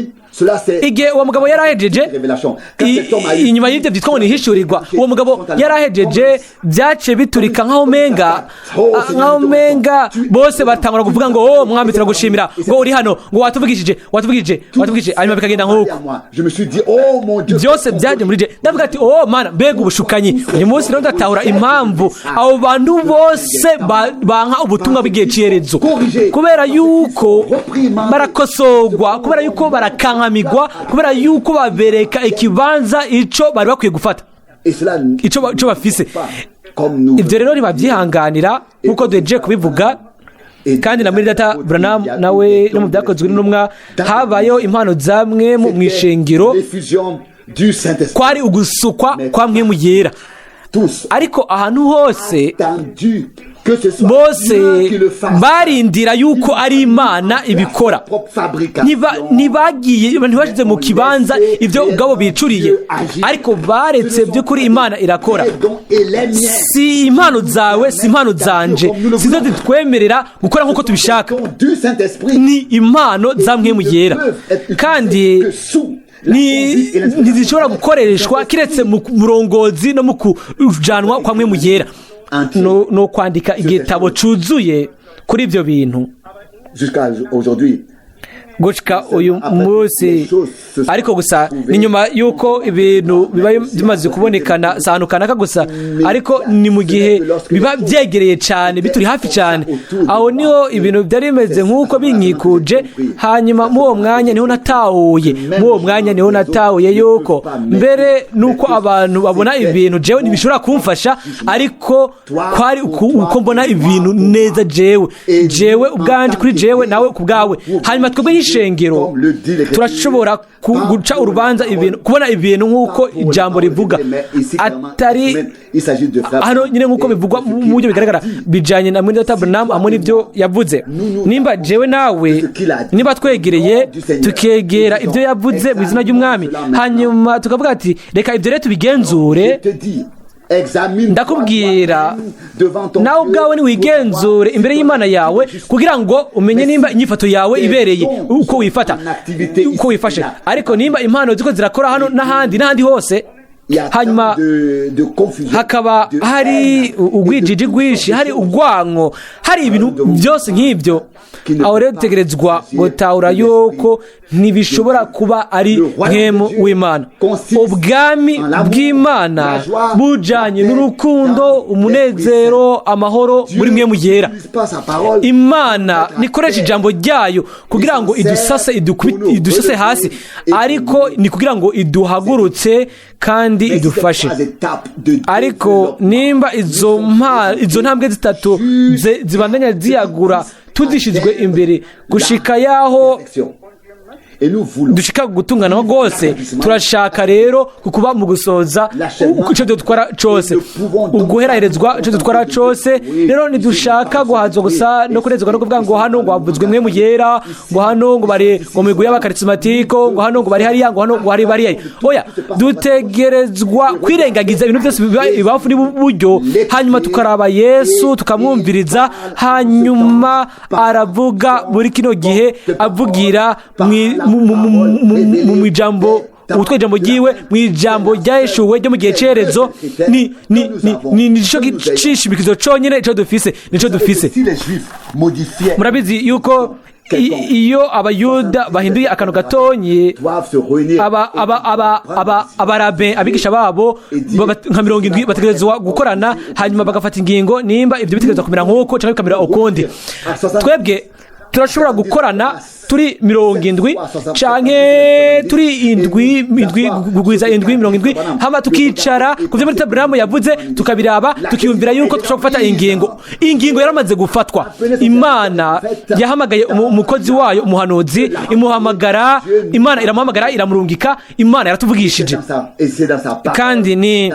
igihe uwo mugabo yarahejeje, inyuma y'ibyo byitwa ngo ni hishurirwa, uwo mugabo yarahejeje, byace biturika nk'aho menga bose batangura kuvuga ngo oh mwami turagushimira, ngo uri hano, ngo watuvugishije, hanyuma bikagenda nk'uko byose byaje muri je. Ndavuga ati oh Mana, mbega ubushukanyi. Uyu munsi rero ndatahura impamvu abo bantu bose banka ubutumwa bw'igihe cy'iherezo, kubera yuko barakosogwa, kubera yuko barakankamigwa, kubera yuko babereka ikibanza ico bari bakwiye gufata, ico bafise. Ibyo rero ntibabyihanganira nk'uko duhejeje kubivuga. Kandi na Mwene Data Branham nawe no mu byakozwe n'intumwa habayeho impano zamwe mu ishengero, kwari ugusukwa kwa Mwemu Yera, ariko ahantu hose bose barindira yuko ari Imana ibikora. Ntibashyize mu kibanza ibyo ubwabo bicuriye, ariko baretse by'ukuri Imana irakora. Si impano zawe, si impano zanje, sizo zitwemerera gukora nk'uko tubishaka. Ni impano za Mwemu Yera, kandi ntizishobora gukoreshwa kiretse mu burongozi no mu kujanwa kwa Mwemu Yera. No kwandika igitabo cuzuye kuri ibyo bintu gushika uyu munsi. Ariko gusa ni nyuma yuko ibintu biba bimaze kubonekana ahantu kanaka gusa, ariko ni mu gihe biba byegereye cyane, bituri hafi cyane. Aho niho ibintu byari bimeze nk'uko binkikuje. Hanyuma mu uwo mwanya niho natahuye yuko mbere nuko abantu babona ibintu jewe ntibishobora kumfasha, ariko kwari uko mbona ibintu neza jewe ubwanje kuri jewe nawe ku bwawe. Hanyuma twebwe ishengero turashobora guca urubanza ibintu, kubona ibintu nk'uko ijambo rivuga, atari hano nyine nk'uko bivugwa mu buryo bigaragara bijanye na Mwene Data Branham hamwe n'ibyo yavuze. Nimba jewe nawe niba twegereye tukegera ibyo yavuze mu izina ry'Umwami, hanyuma tukavuga ati reka ibyo rero tubigenzure, ndakubwira nawe ubwawe niwigenzure imbere y'Imana yawe kugira ngo umenye nimba inyifato yawe ibereye uko wifashe. Ariko nimba impano ziko zirakora hano n'ahandi hose, hanyuma hakaba hari ugwijiji rwinshi, hari ugwanko, hari ibintu byose nk'ibyo, aho rero dutegerezwa gutahura yuko ntibishobora kuba ari Mwemu w'Imana. Ubwami bw'Imana bujanye n'urukundo, umunezero, amahoro muri Mwemu Yera. Imana nikoresha ijambo ryayo kugira ngo idusase hasi, ariko ni kugira ngo iduhagurutse kandi idufashe. Ariko nimba izo ntambwe zitatu zibandanya ziyagura tuzishizwe imbere gushika yaho dushika gutungana rwose. Turashaka rero kuba mu gusoza icyo dutwara cyose, uguherahezwa icyo dutwara cyose. Rero ntidushaka guhazwa gusa no kunezerwa no kuvuga ngo hano ngo havuzwe mwe mu yera, ngo hano ngo bari ngo migwi y'abakarismatiko, ngo hano ngo bari hariya, ngo hano ngo hari bariya. Oya, dutegerezwa kwirengagiza ibintu byose bibafu n'uburyo, hanyuma tukaraba Yesu tukamwumviriza. Hanyuma aravuga muri kino gihe avugira mu ijambo ubutwe ijambo ryiwe mu ijambo ryaheshuwe ryo mu gihe cyerezo. ni cyo gishimikizo cyonyine icyo dufise, nico dufise. Murabizi yuko iyo abayuda bahinduye akantu gatonye, abarabe abigisha babo nka 70 bategerezwa gukorana, hanyuma bagafata ingingo nimba ibyo bitegerezwa kumera nk'uko cyangwa bikamera ukundi. Twebwe turashobora gukorana turi 70 canke turi 7 hama tukicara kuvyo muri Abrahamu yavuze, tukabiraba tukiyumvira yuko dushobora gufata ingingo yaramaze gufatwa. Imana yahamagaye umukozi wayo umuhanuzi, imuhamagara, Imana iramuhamagara, iramurungika, Imana yaratuvugishije, kandi ni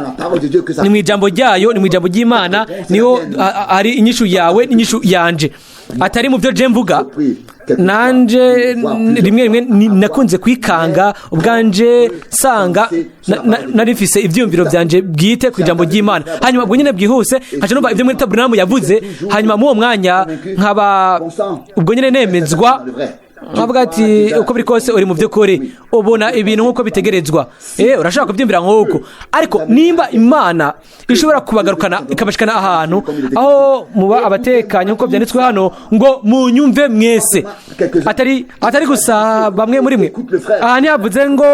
mu ijambo ryayo, ni mu ijambo ry'Imana niho ari inyishu yawe n'inyishu yanje, atari mu byo je mvuga. Nanje rimwe nakunze kwikanga ubwanje sanga narifise ivyumviro byanje bwite ku ijambo ry'Imana, hanyuma ubwo nyine bwihuse nkaje numva ibyo muri Abrahamu yavuze, hanyuma mu mwanya nkaba ubwo nyine nemezwa nkavuga ati uko biri kose uri mu by'ukuri, ubona ibintu nk'uko bitegerezwa, urashaka kubyumvira nk'uko. Ariko nimba Imana ishobora kubagarukana ikabashikana ahantu aho muba abatekanye nk'uko byanditswe hano ngo munyumve mwese, atari gusa bamwe muri mwe. Aha ntiyavuze ngo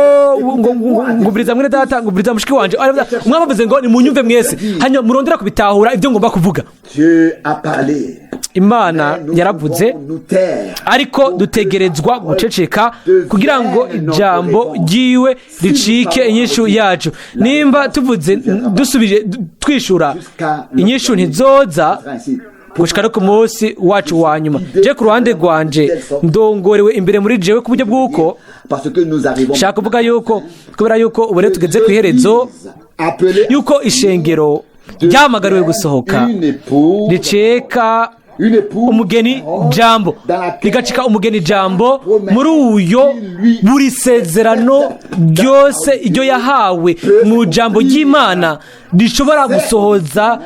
ngubiriza mwene data, ngubiriza mushiki wanje, umwami avuze ngo ni munyumve mwese, hanyuma murondera kubitahura ibyo ngomba kuvuga. Imana yaravuze, ariko dutegerezwa guceceka kugira ngo ijambo ryiwe ricike inyishu yacu. Nimba tuvuze dusubije twishura, inyishu ntizoza gushika no ku munsi wacu wa nyuma. Je ku ruhande rwanje ndongorewe imbere muri jewe ku buryo bw'uko shaka kuvuga yuko kubera yuko ubu rero tugeze ku iherezo, yuko ishengero ryamagariwe gusohoka riceka umugeni jambo, rigacika umugeni jambo muri uyo buri sezerano ryose iryo yahawe mu jambo ry'Imana rishobora gusohoza,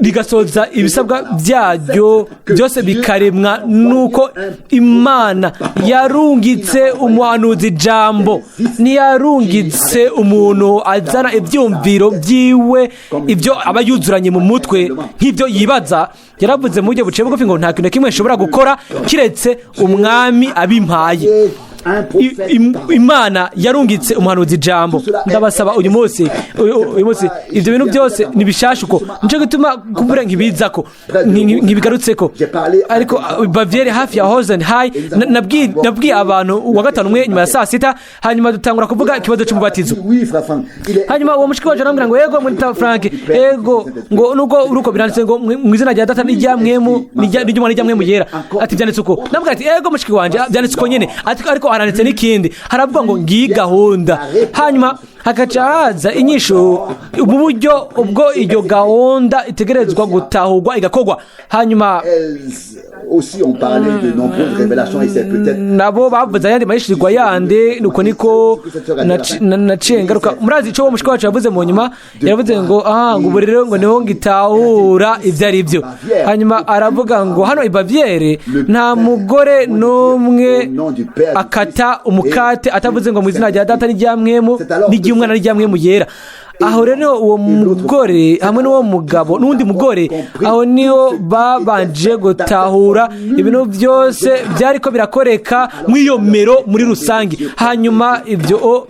rigasohoza ibisabwa byaryo byose bikaremwa, nuko Imana yarungitse umuhanuzi jambo, ntiyarungitse umuntu azana ibyumviro byiwe, ibyo aba yuzuranye mu mutwe nk'ibyo yibaza. Yaravuze mu buryo buciye bugufi ngo nta kintu kimwe ashobora gukora kiretse umwami abimpaye. Imana yarungitse umuhanuzi jambo. Ndabasaba uyu munsi ibyo bintu byose nibishashuko, nico gituma kumbure nkibizako nkibigarutseko. Ariko Baviere hafi ya Hosen High nabwiye abantu wa gatanu umwe nyuma ya saa sita, hanyuma dutangura kuvuga ikibazo cy'umubatizo. Hanyuma uwo mushiki waje arambwira ngo yego Mwene Frank, yego ngo nuko uruko biranditse ngo mu izina rya Data n'ijyamwemu n'ijy'Umwana n'ijyamwemu yera, ati byanditse uko. Nabwira ati yego mushiki wanje byanditse uko nyene, ariko haranditse n'ikindi, haravuga ngo ngiyi gahunda. Hanyuma hakaca haza inyishu mu buryo ubwo iyo gahunda itegerezwa gutahurwa igakorwa. Hanyuma nabo bavuze ayandi mahishirwa yande, nuko niko naciye ngaruka. Murazi icyo uwo mushiki wacu yavuze mu nyuma, yaravuze ngo ngo ubu rero ngo niho ngitahura ibyo ari byo. Hanyuma aravuga ngo hano i Baviere nta mugore n'umwe akata umukate atavuze ngo mu izina rya Data n'ijyamwemu n'ijy'Umwana n'ijyamwemu yera. Aho rero uwo mugore hamwe n'uwo mugabo n'undi mugore, aho niho babanje gutahura ibintu byose byariko birakoreka mwiyomero muri rusange. Hanyuma ibyo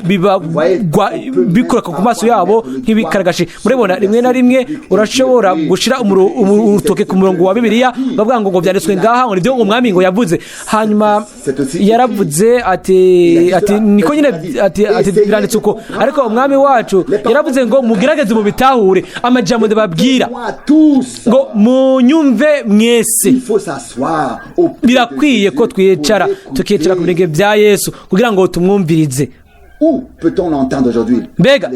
bikoreka ku maso yabo nk'ibikaragashi. Murabona rimwe na rimwe urashobora gushira urutoke ku murongo wa Bibiliya bavuga ngo byanditswe ngaha ngo nibyo umwami ngo yavuze. Hanyuma yaravuze ati niko nyine ati biranditse uko, ariko umwami wacu yaravuze yavuze ngo mugerageze mu bitahure amajambo ndababwira ngo munyumve mwese. Birakwiye ko twicara tukicara ku birenge bya Yesu kugira ngo tumwumvirize. Mbega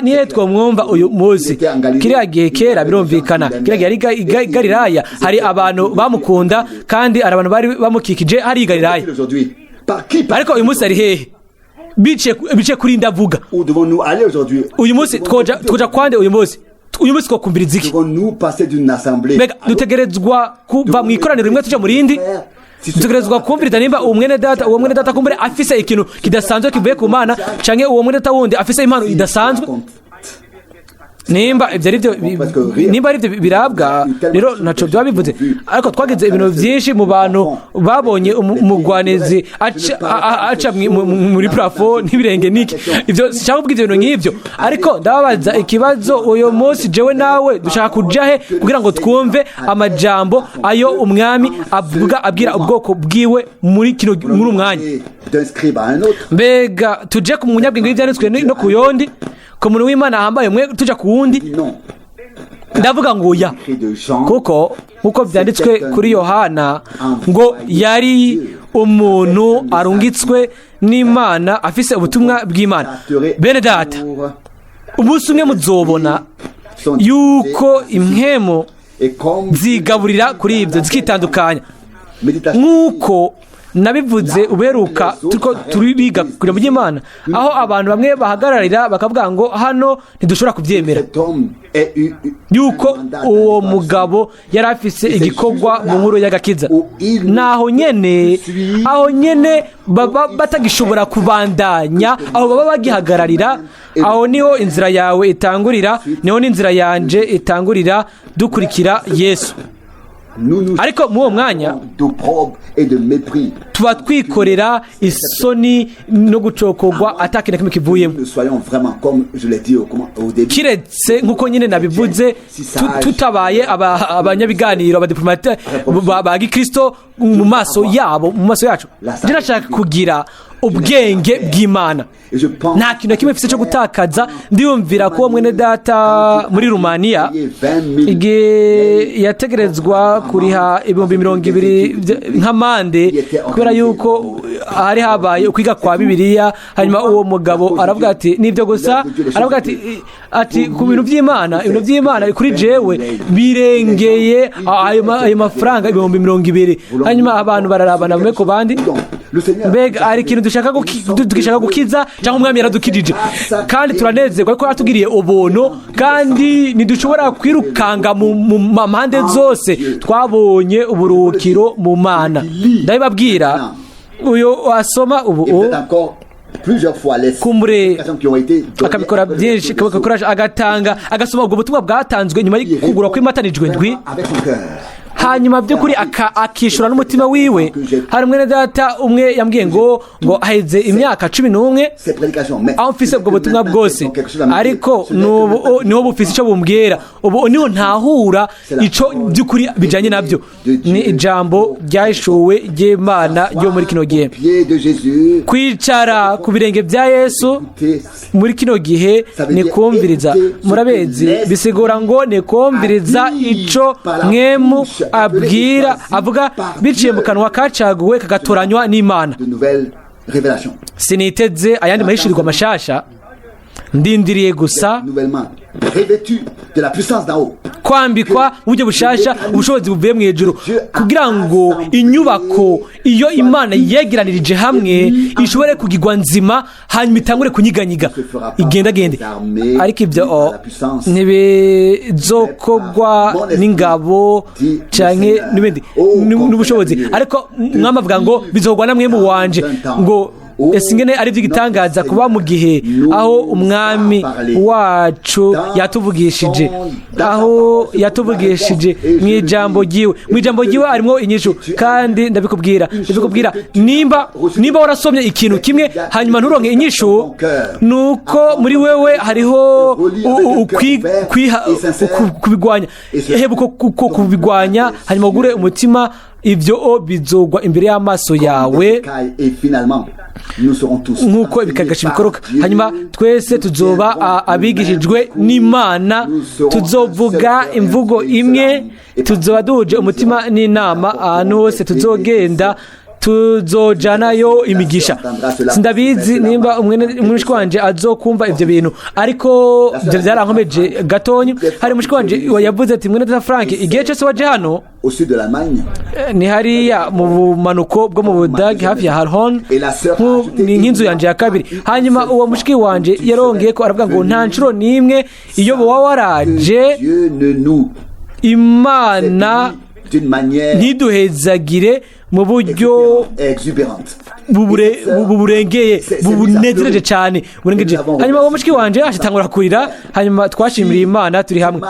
nihe twamwumva uyu munsi? Kiriya gihe kera birumvikana, kiriya gihe ari Galilaya, hari abantu bamukunda kandi hari abantu bari bamukikije hari i Galilaya. Ariko uyu munsi ari hehe? Bice kuri ndavuga uyu munsi twoja kwande uyu munsi twokumviriza iki? Mbega dutegerezwa kuva mu ikoraniro rimwe tuja mu rindi, dutegerezwa kumviriza nimba uwo mwene data kumbure afise ikintu kidasanzwe kivuye ku Mana, canke uwo mwene data wundi afise impano idasanzwe. Nimba ari byo birabwa rero ntaco byaba bivuze. Ariko twagize ibintu byinshi mu bantu babonye umugwanezi aca muri plafo n'ibirenge niki, ivyo cyangwa ubwo ibyo bintu nk'ivyo. Ariko ndababaza ikibazo uyu munsi, jewe nawe dushaka kuja he kugira ngo twumve amajambo ayo umwami abwira ubwoko bwiwe muri umwanya? Mbega tuje ku munyabwenge w'ivyanditswe no ku yondi, ku muntu w'Imana ahambaye umwe tuja ku wundi? Ndavuga ngo ya, kuko byanditswe kuri Yohana ngo yari umuntu arungitswe n'Imana afise ubutumwa bw'Imana. Bene data, umunsi umwe muzobona yuko impwemu zigaburira kuri ibyo zikitandukanya, nk'uko nabivuze uberuka turibiga kuri by'Imana, aho abantu bamwe bahagararira bakavuga ngo hano ntidushobora kubyemera yuko uwo mugabo yari afise igikorwa mu nkuru y'agakiza. Naho nyene baba batagishobora kubandanya, aho baba bagihagararira, aho niho inzira yawe itangurira, niho n'inzira yanje itangurira dukurikira Yesu. Ariko mu uwo mwanya tuba twikorera isoni no gucokorwa atakintu kimwe kivuyemo, kiretse nk'uko nyine nabivuze tutabaye abanyabiganiro abadiplomate ba gikristo mu maso yacu. Njye nashaka kugira ubwenge bw'Imana, nta kintu kimwe mfise cyo gutakaza. Ndiyumvira ko Mwene Data muri Rumaniya igihe yategerezwa kuriha 20,000 nk'amande kubera yuko hari habaye ukwiga kwa Bibiliya. Hanyuma uwo mugabo aravuga ati nibyo gusa, aravuga ati ku bintu by'Imana kuri jewe birengeye ayo mafaranga 20,000. Hanyuma abantu bararabana bamwe ku bandi. Mbega ari ikintu dushaka gukiza cyangwa umwami yaradukijije, kandi turanezerwa ko yatugiriye ubuntu, kandi ntidushobora kwirukanga mu mpande zose. Twabonye uburuhukiro mu Mana. Ndabibabwira uyu asoma ubu kumbure akabikora byinshi, agasoma ubwo butumwa bwatanzwe nyuma y'ukugura kw'imatanijwe ndwi, hanyuma by'ukuri akishura n'umutima wiwe. Hari Mwene Data umwe yambwiye ngo aheze imyaka 11 aho mfise ubwo butumwa bwose, ariko niho bufise icyo bumbwira. Ubu niho ntahura ico by'ukuri bijanye nabyo. Ni ijambo ryahishuwe ry'Imana ryo muri kino gihe. Kwicara ku birenge bya Yesu muri kino gihe ni kumviriza. Murabezi bisigura ngo ni kumviriza ico mwemu avuga biciye mu kanwa kacaguwe kagatoranywa n'Imana. Siniteze ayandi mahishirirwa mashasha, ndindiriye gusa kwambikwa uburyo bushasha ubushobozi buvuye mu ijuru, kugira ngo inyubako iyo Imana yegeranirije hamwe ishobore kugirwa nzima, hanyuma itangure kunyiganyiga igendagende. Ariko ibyo ntibizokogwa n'ingabo canke n'ibindi n'ubushobozi, ariko mwama avuga ngo bizogwa namwe mu wanje. Ngo esingene ari by'igitangaza kuba mu gihe aho umwami wacu yatuvugishije, mu ijambo ryiwe arimo inyishu. Kandi ndabikubwira nimba warasomye ikintu kimwe hanyuma nturonke inyishu, nuko muri wewe hariho kubigwanya, kubigwanya hanyuma ugure umutima ibyo bizogwa imbere y'amaso yawe nk'uko ibikagasha bikoroka. hanyuma twese tuzoba abigishijwe n'Imana, tuzovuga imvugo imwe, tuzoba duhuje umutima n'inama. ahantu hose tuzogenda tuzojanayo imigisha. Sindabizi nimba umushiki wanje azokumva ivyo bintu, ariko byarankomeje gatonyi. Hari umushiki wanje yavuze ati Mwene Data Frank, igihe cyose waje hano ni hariya mu bumanuko bwo mu Budage hafi ya Harhon, ni nk'inzu yanje ya kabiri. hanyuma uwo mushiki wanje yarongeye ko aravuga ngo nta nshuro n'imwe iyo bo waraje Imana ntiduhezagire mu buryo buburengeye, bunezereje cyane, burengeje. hanyuma uwo mushiki wanje ashitangura kurira. hanyuma twashimira Imana turi hamwe.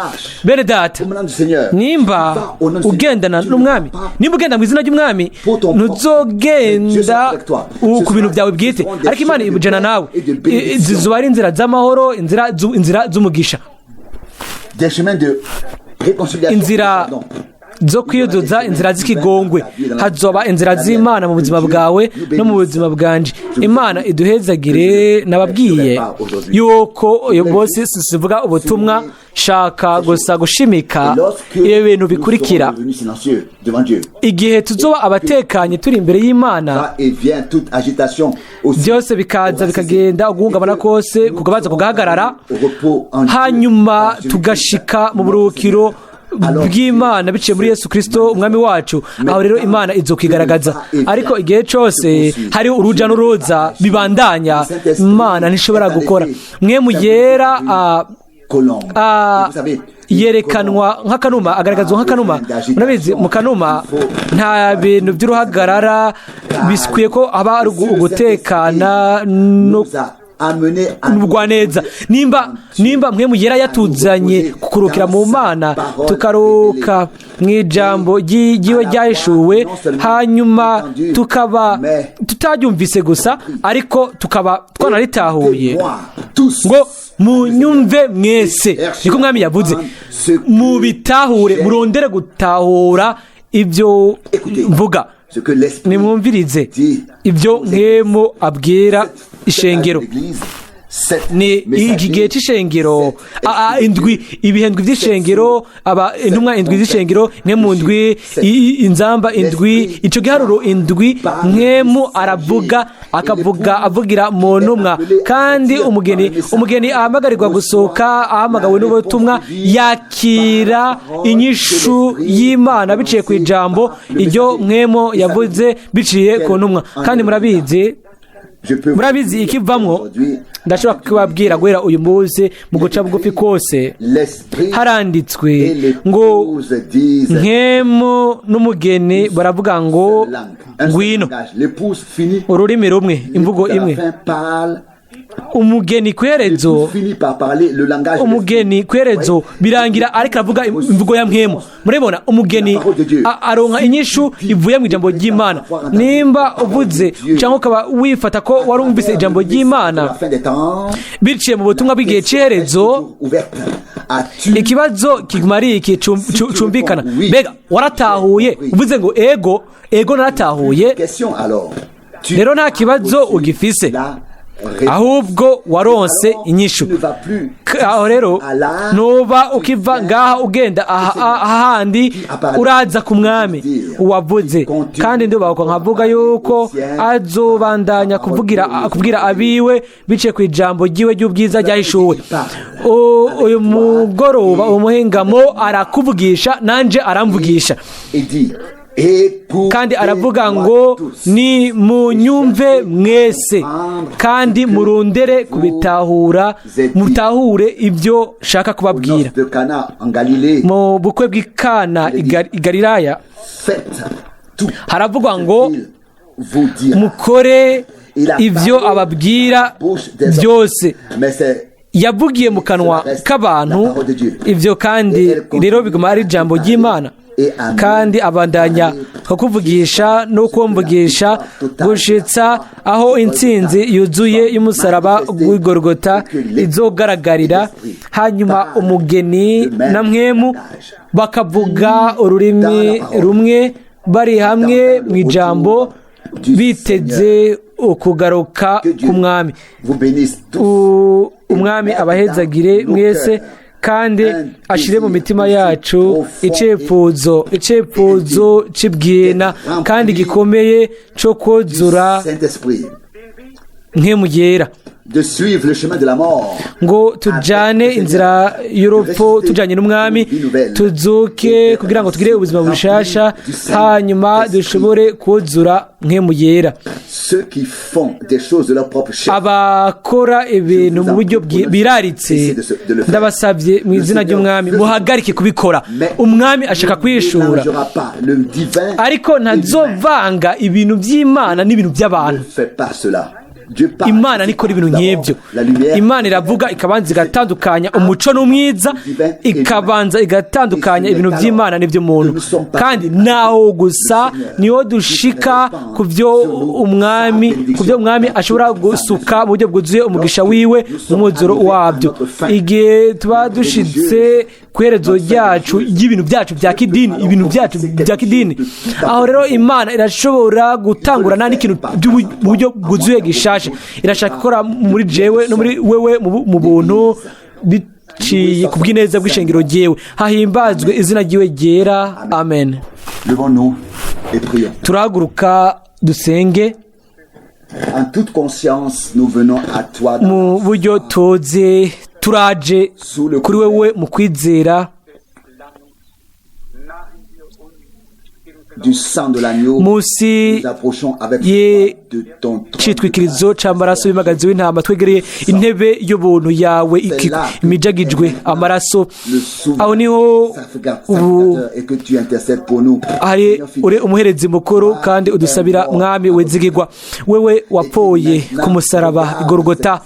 Bene data, nimba ugendana n'umwami, nimba ugenda mu izina ry'umwami, ntuzogenda ku bintu byawe bwite, ariko Imana ibujana nawe. zizuba ari inzira z'amahoro, inzira z'umugisha, inzira zo kwiyuzuza, inzira z'ikigongwe. hazoba inzira z'Imana mu buzima bwawe no mu buzima bwanje. Imana iduhezagire. nababwiye yuko uyu bose sivuga ubutumwa, shaka gusa gushimika iyo bintu bikurikira. igihe tuzoba abatekanye turi imbere y'Imana, byose bikaza bikagenda, uguhungabana kose kugabaza kugahagarara, hanyuma tugashika mu buruhukiro bw'Imana biciye muri Yesu Kristo umwami wacu. aho rero Imana izokwigaragaza. ariko igihe cyose hari uruja n'uruza bibandanya, Imana ntishobora gukora. Mwemu yera yerekanwa nk'akanuma, agaragazwa nk'akanuma. murabizi mu kanuma nta bintu by'uruhagarara, biskwiye ko haba ari ugutekana no neza. nimba mwemu yera yatuzanye kukurukira mu Mana, tukaruka mu ijambo ryiwe ryahishuwe, hanyuma tukaba tutaryumvise gusa, ariko tukaba twanaritahuye ngo munyumve mwese, niko mwami yavuze. mubitahure, murondere gutahura ibyo mvuga, nimwumvirize ibyo mwemu abwira ishengero. ni iki gihe cy'ishengero, ibihendwi by'ishengero, intumwa indwi z'ishengero, mwemu ndwi, inzamba indwi, icyo giharuro indwi. mwemu aravuga, avugira mu ntumwa. kandi umugeni ahamagarirwa gusohoka ahamagawe n'ubutumwa, yakira inyishu y'Imana biciye ku ijambo iryo mwemu yavuze biciye ku ntumwa. kandi murabizi ikivamwo. ndashobora kubabwira guhera uyu munsi mu guca bugufi kose, haranditswe ngo mwemu n'umugeni baravuga ngo ngwino. ururimi rumwe, imvugo imwe. umugeni kwerezo birangira ariko aravuga imvugo ya mwemu. murabona, umugeni aronka inyishu ivuye mu ijambo ry'Imana. nimba uvuze cyangwa ukaba wifata ko warumvise ijambo ry'Imana biciye mu butumwa bw'igihe cy'iherezo, ikibazo kimariye iki cyumvikana. mbega waratahuye? uvuze ngo ego naratahuye, rero nta kibazo ugifise, ahubwo waronse inyishu. aho rero nuba ukiva ngaha ugenda ahandi uraza ku mwami wavuze. kandi ndubako nkavuga yuko azobandanya kubwira abiwe biciye ku ijambo ryiwe ry'ubwiza ryahishuwe. uyu mugoroba umuhingamo arakuvugisha, nanje aramvugisha, kandi aravuga ngo ni munyumve mwese, kandi murondere kubitahura, mutahure ibyo shaka kubabwira. mu bukwe bw'Ikana i Galilaya haravugwa ngo mukore ibyo ababwira byose. yavugiye mu kanwa k'abantu ibyo, kandi rero biguma ari ijambo ry'Imana. kandi abandanya kukuvugisha no kumvugisha gushitsa aho intsinzi yuzuye y'umusaraba w'Igorogota izogaragarira. hanyuma umugeni na mwemu bakavuga ururimi rumwe, bari hamwe mu ijambo biteze ukugaruka k'umwami. Umwami abahezagire mwese kandi ashire mu mitima yacu icyifuzo c'ibwina kandi gikomeye cyo kuzura nk'emu yera, ngo tujyane inzira y'urupfu tujyanye n'umwami, tuzuke kugira ngo tugire ubuzima bushasha, hanyuma dushobore kuzura nk'emu yera. Abakora ibintu mu buryo biraritse, ndabasabye mu izina ry'umwami muhagarike kubikora. Umwami ashaka kwishura, ariko ntazovanga ibintu by'Imana n'ibintu by'abantu. Imana nikora ibintu nk'ibyo. Imana iravuga ikabanza igatandukanya umuco n'umwiza, ikabanza igatandukanya ibintu by'Imana n'iby'umuntu, kandi naho gusa niho dushika ku byo umwami ashobora gusuka mu buryo bwuzuye umugisha wiwe mu muzuro wabyo. Igihe tuba dushitse ku iherezo ryacu ry'ibintu byacu bya kidini, ibintu byacu bya kidini, aho rero Imana irashobora gutangurana n'ikintu mu buryo bwuzuye gisha. Irashaka gukora muri jewe no muri wewe mu buntu biciye ku bw'ineza bw'ishengero ryewe. Hahimbazwe izina ryiwe ryera. Amen. Turahaguruka dusenge. Mu buryo toze turaje kuri wewe mu kwizera, musi y'icitwikirizo c'amaraso y'umagazi w'intama twegereye intebe y'ubuntu yawe imijagijwe amaraso. Aho niho hari uri umuherezi mukuru kandi udusabira mwami wezigirwa, wewe wapoye ku musaraba igorogota.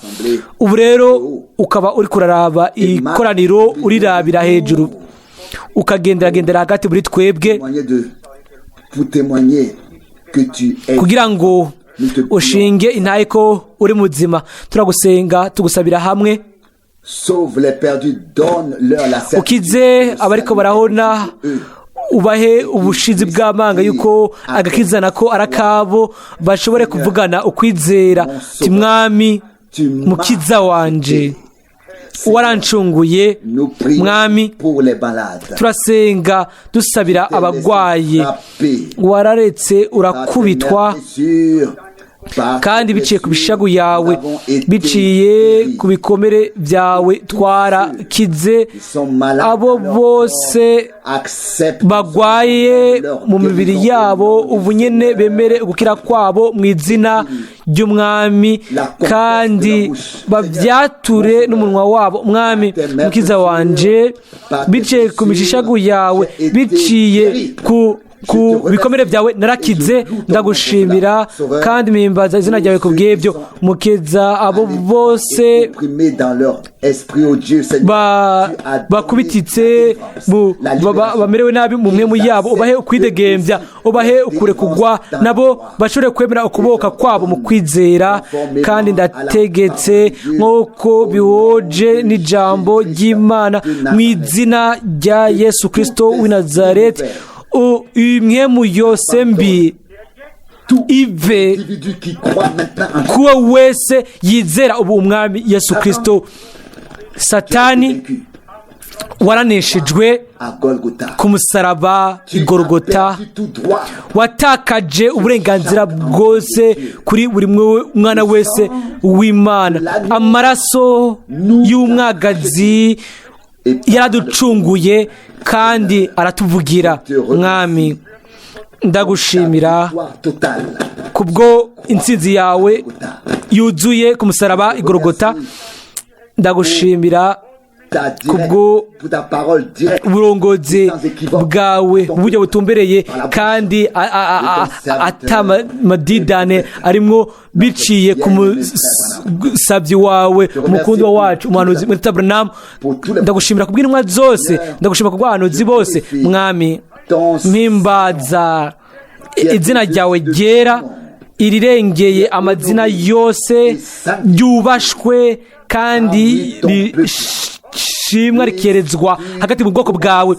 Ubu rero ukaba uri kuraraba ikoraniro urirabira hejuru, ukagendera hagati muri twebwe kugira ngo ushinge intahe ko uri muzima. Turagusenga tugusabira hamwe, ukize abariko barahona, ubahe ubushizi bw'amanga yuko agakizana ko arakabo, bashobore kuvugana ukwizera ti mwami mukiza wanje warancunguye. Mwami turasenga dusabira abagwaye, wararetse urakubitwa kandi biciye ku bishagu yawe, biciye ku bikomere byawe twarakize. Abo bose bagwaye mu mibiri yabo ubu nyene bemere gukira kwabo mu izina ry'umwami, kandi babyature n'umunwa wabo. Mwami mukiza wanje, biciye ku mishishagu yawe, biciye ku bikomere byawe narakize. Ndagushimira kandi mpimbaza izina ryawe ku bw'ibyo. Mukiza abo bose bakubititse, bamerewe nabi mu mwemu yabo, ubahe ukwidegembya, ubahe ukure kugwa, nabo bashobore kwemera ukuboka kwabo mu kwizera. Kandi ndategetse nk'uko bihoje n'ijambo ry'Imana mu izina rya Yesu Kristo w'i Nazareti, imwemu yose mbi ive kuwa wese yizera ubu umwami Yesu Kristo. Satani waraneshejwe ku musaraba igorogota, watakaje uburenganzira bwose kuri buri mwana wese w'Imana. Amaraso y'umwagazi yaraducunguye kandi aratuvugira. Mwami ndagushimira kubwo intsinzi yawe yuzuye ku musaraba igorogota. Ndagushimira kubwo uburongozi bwawe mu buryo butumbereye kandi atamadidane arimwo, biciye ku musabyi wawe umukundwa wacu umuhanuzi Mwene Data Branham. Ndagushimira kubw'intumwa zose, ndagushimira kubw'abahanuzi bose. Mwami mpimbaza izina ryawe ryera irirengeye amazina yose, ryubashwe kandi rishimwa rikerezwa hagati mu bwoko bwawe,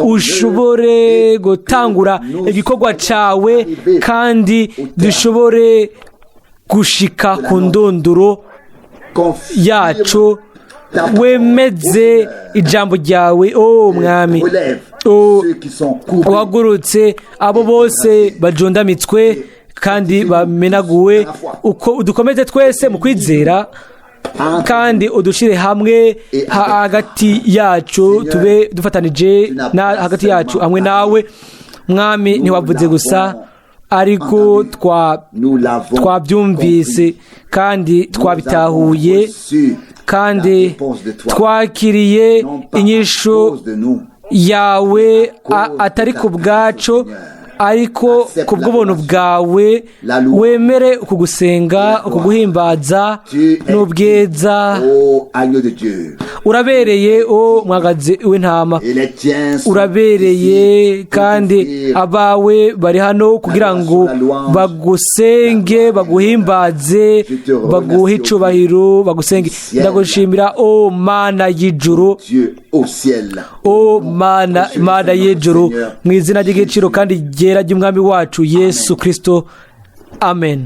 ushobore gutangura igikorwa cyawe kandi dushobore gushika ku ndunduro yacu. Wemeze ijambo ryawe, o mwami, uhagurutse abo bose bajundamitswe kandi bamenaguwe, uko udukomeze twese mu kwizera kandi udushire hamwe hagati yacu, tube dufatanije hagati yacu hamwe nawe. Mwami, ntiwavuze gusa, ariko twabyumvise kandi twabitahuye kandi twakiriye inyishu yawe, atari ku bwacu ariko ku bw'ubuntu bwawe. Wemere ukugusenga, ukuguhimbaza n'ubwiza. Urabereye, o mwagazi w'intama, urabereye, kandi abawe bari hano kugira ngo bagusenge, baguhimbaze, baguhe icubahiro, bagusenge. Ndagushimira, o Mana y'ijuru, o Mana y'ijuru, mu izina ry'igiciro kandi ryera ry'umwami wacu Yesu Kristo. Amen.